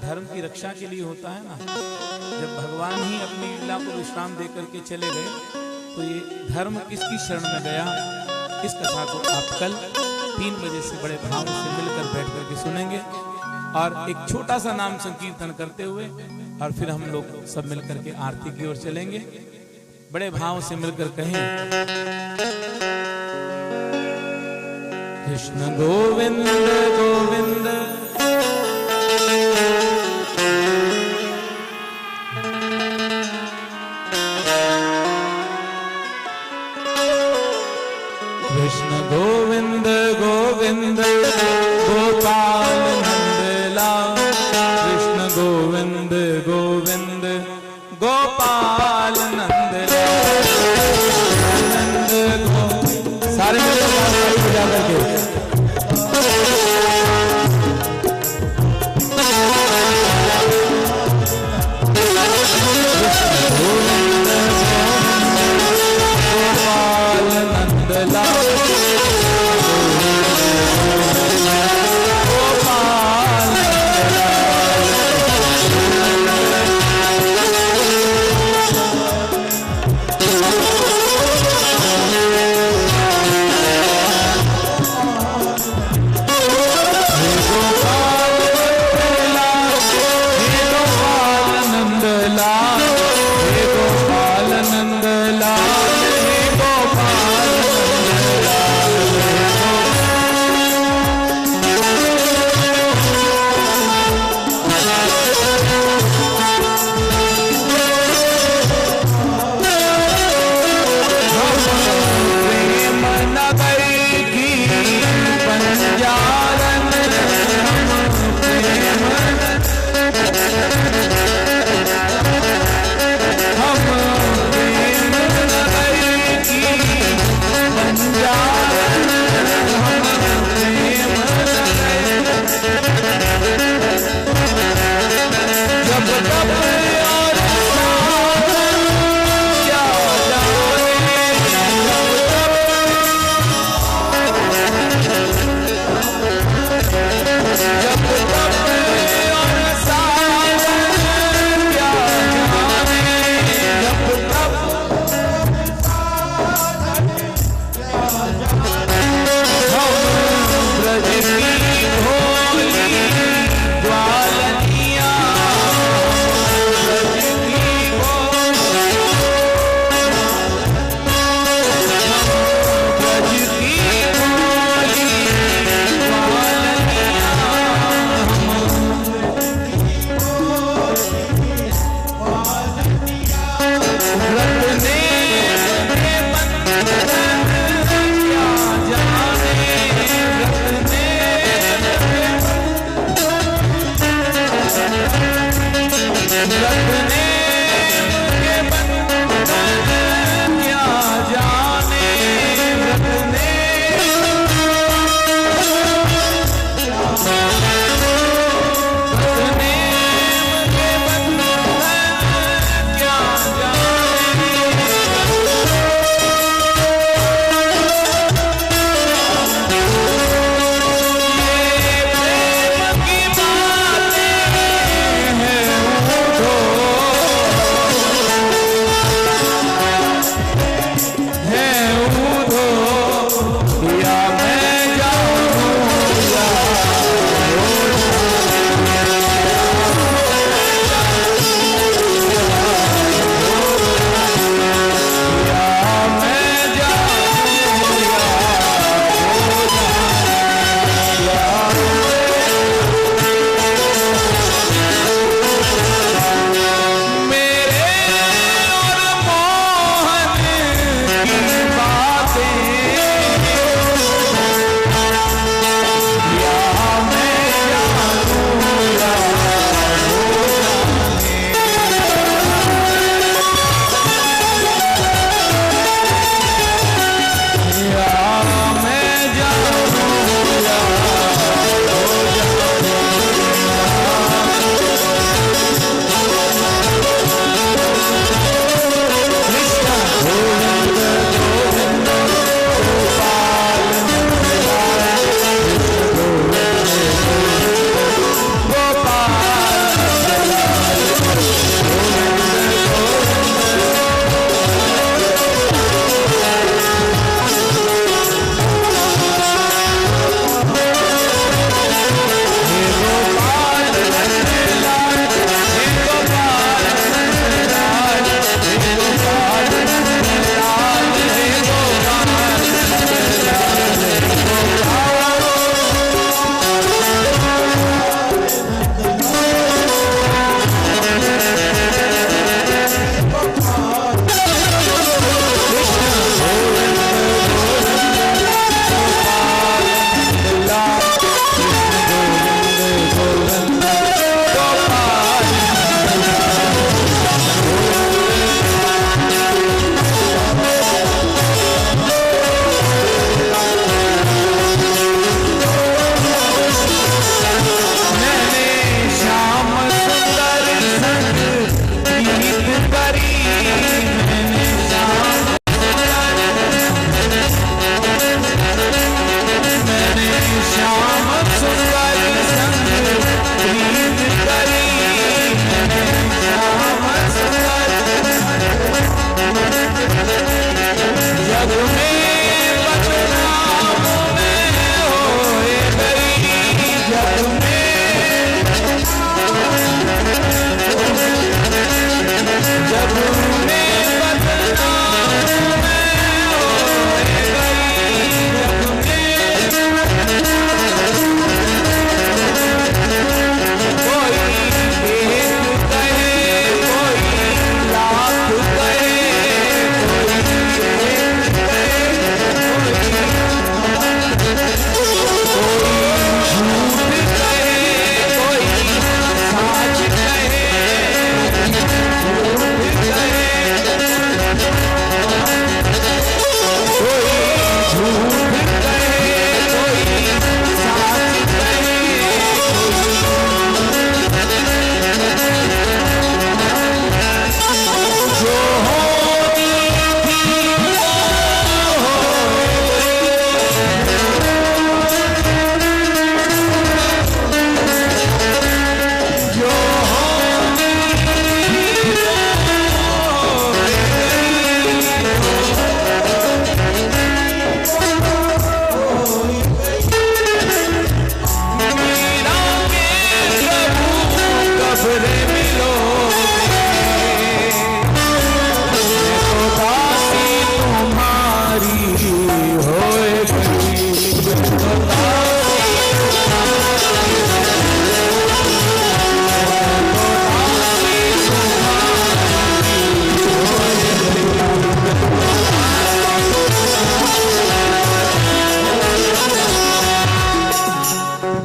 धर्म की रक्षा के लिए होता है ना। जब भगवान ही अपनी लीला को विश्राम देकर के चले गए तो ये धर्म किसकी शरण में गया। इस कथा को आप कल 3 बजे से बड़े भाव से मिलकर बैठ करके सुनेंगे और एक छोटा सा नाम संकीर्तन करते हुए और फिर हम लोग सब मिलकर के आरती की ओर चलेंगे। बड़े भाव से मिलकर कहें कृष्ण गोविंद गोविंद कृष्ण गोविंद गोविंद गोपाल नंदलाल। कृष्ण गोविंद गोविंद गोपाल नंदलाल। नंद गोविंद सारे बजा करके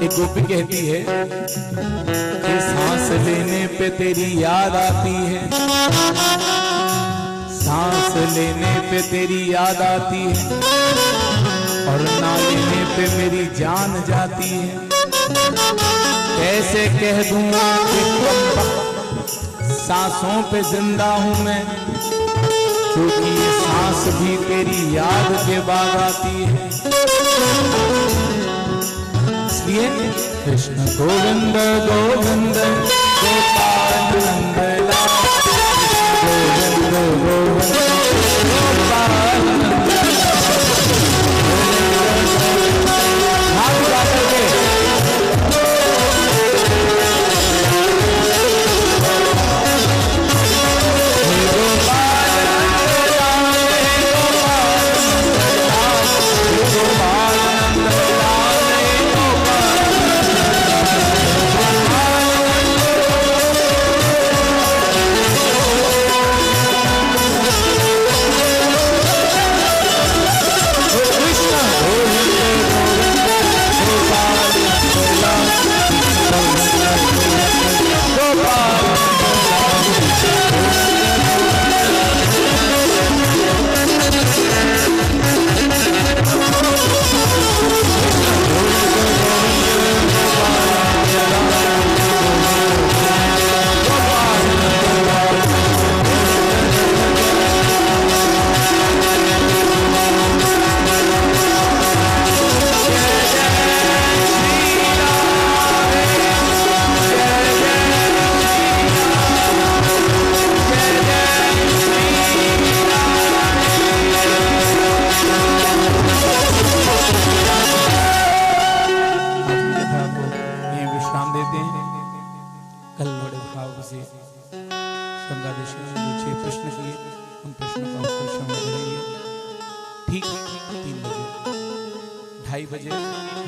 एक गोपी कहती है कि सांस लेने पे तेरी याद आती है, सांस लेने पे तेरी याद आती है, और ना लेने पे मेरी जान जाती है। कैसे कह दूं कि सांसों पे जिंदा हूं मैं, क्योंकि ये सांस भी तेरी याद के बाद आती है। इसलिए कृष्ण गोविंद गोविंद गोपाल नंद लाल, गोविंद गोविंद गोपाल नंद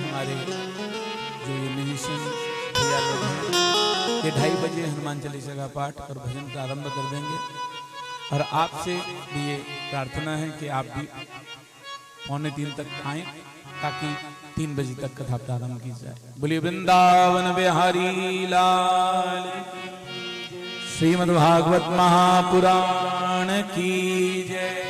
हमारे जो ये म्यूजिशियन भैया लोग हैं, ये 2:30 बजे हनुमान चालीसा का पाठ और भजन प्रारंभ कर देंगे। और आपसे भी ये प्रार्थना है कि आप भी 2:45 तक आएं, ताकि 3 बजे तक कथा प्रारंभ की जाए। बोलिए वृंदावन बिहारी लाल, श्रीमद् भागवत महापुराण की जय।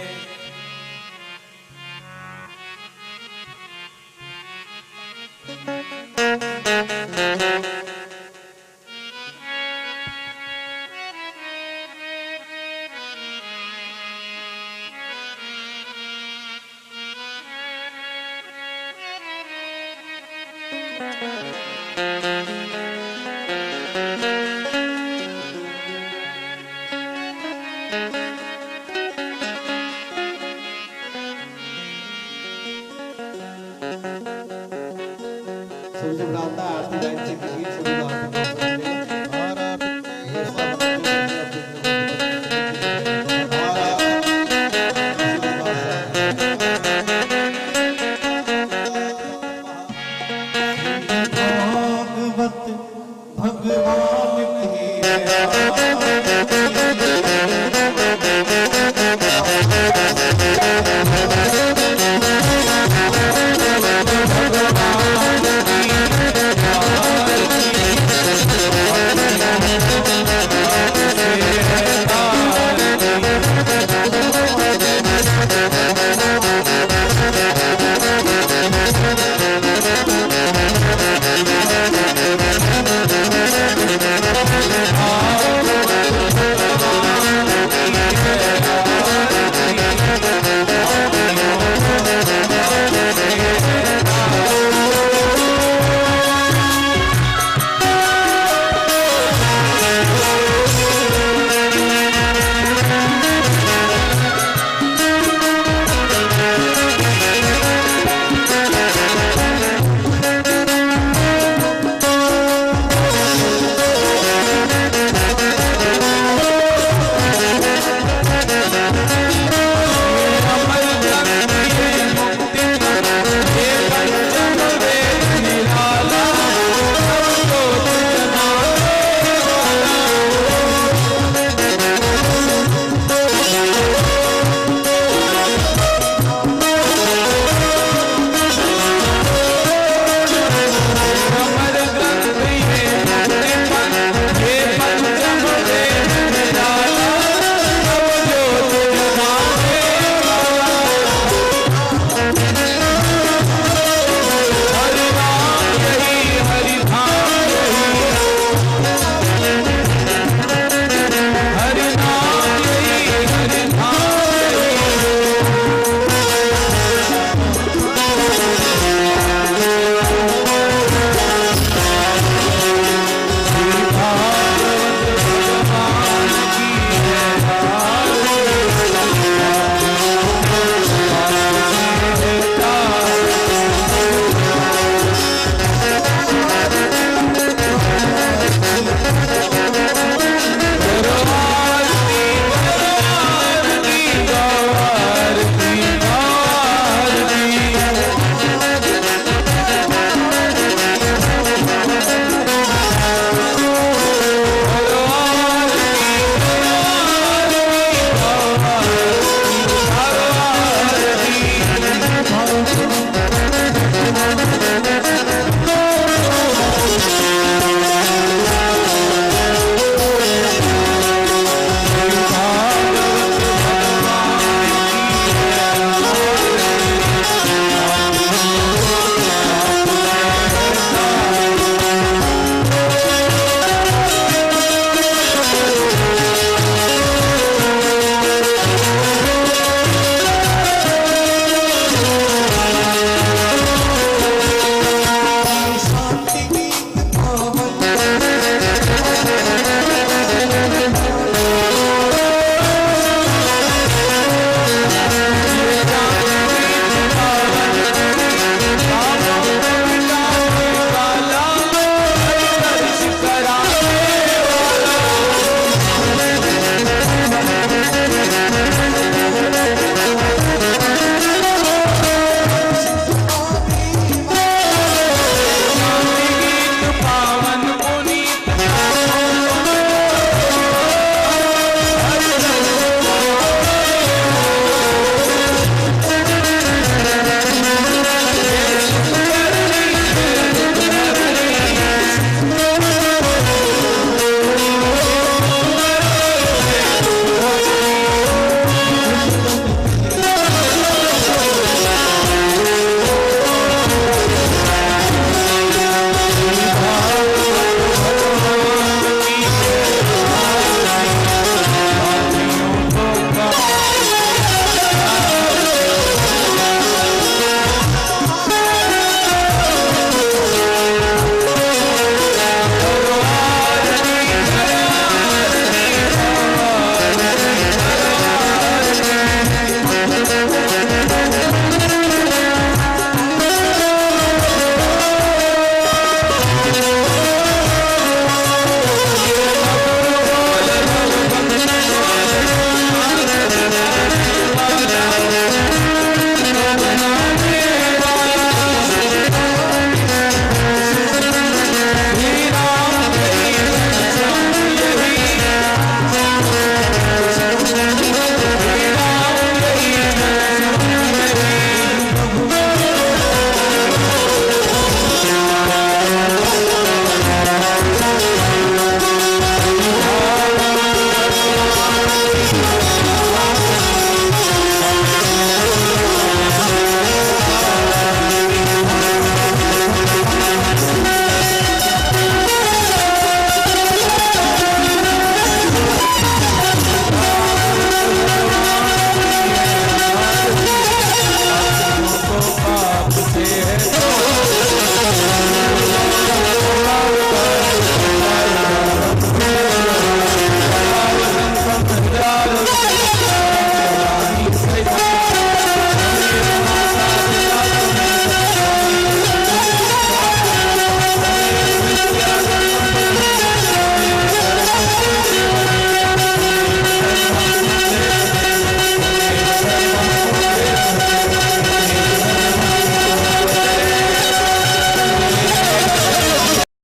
सबसे बड़ा आता है आरती लाइन से गीत सुन रहा था।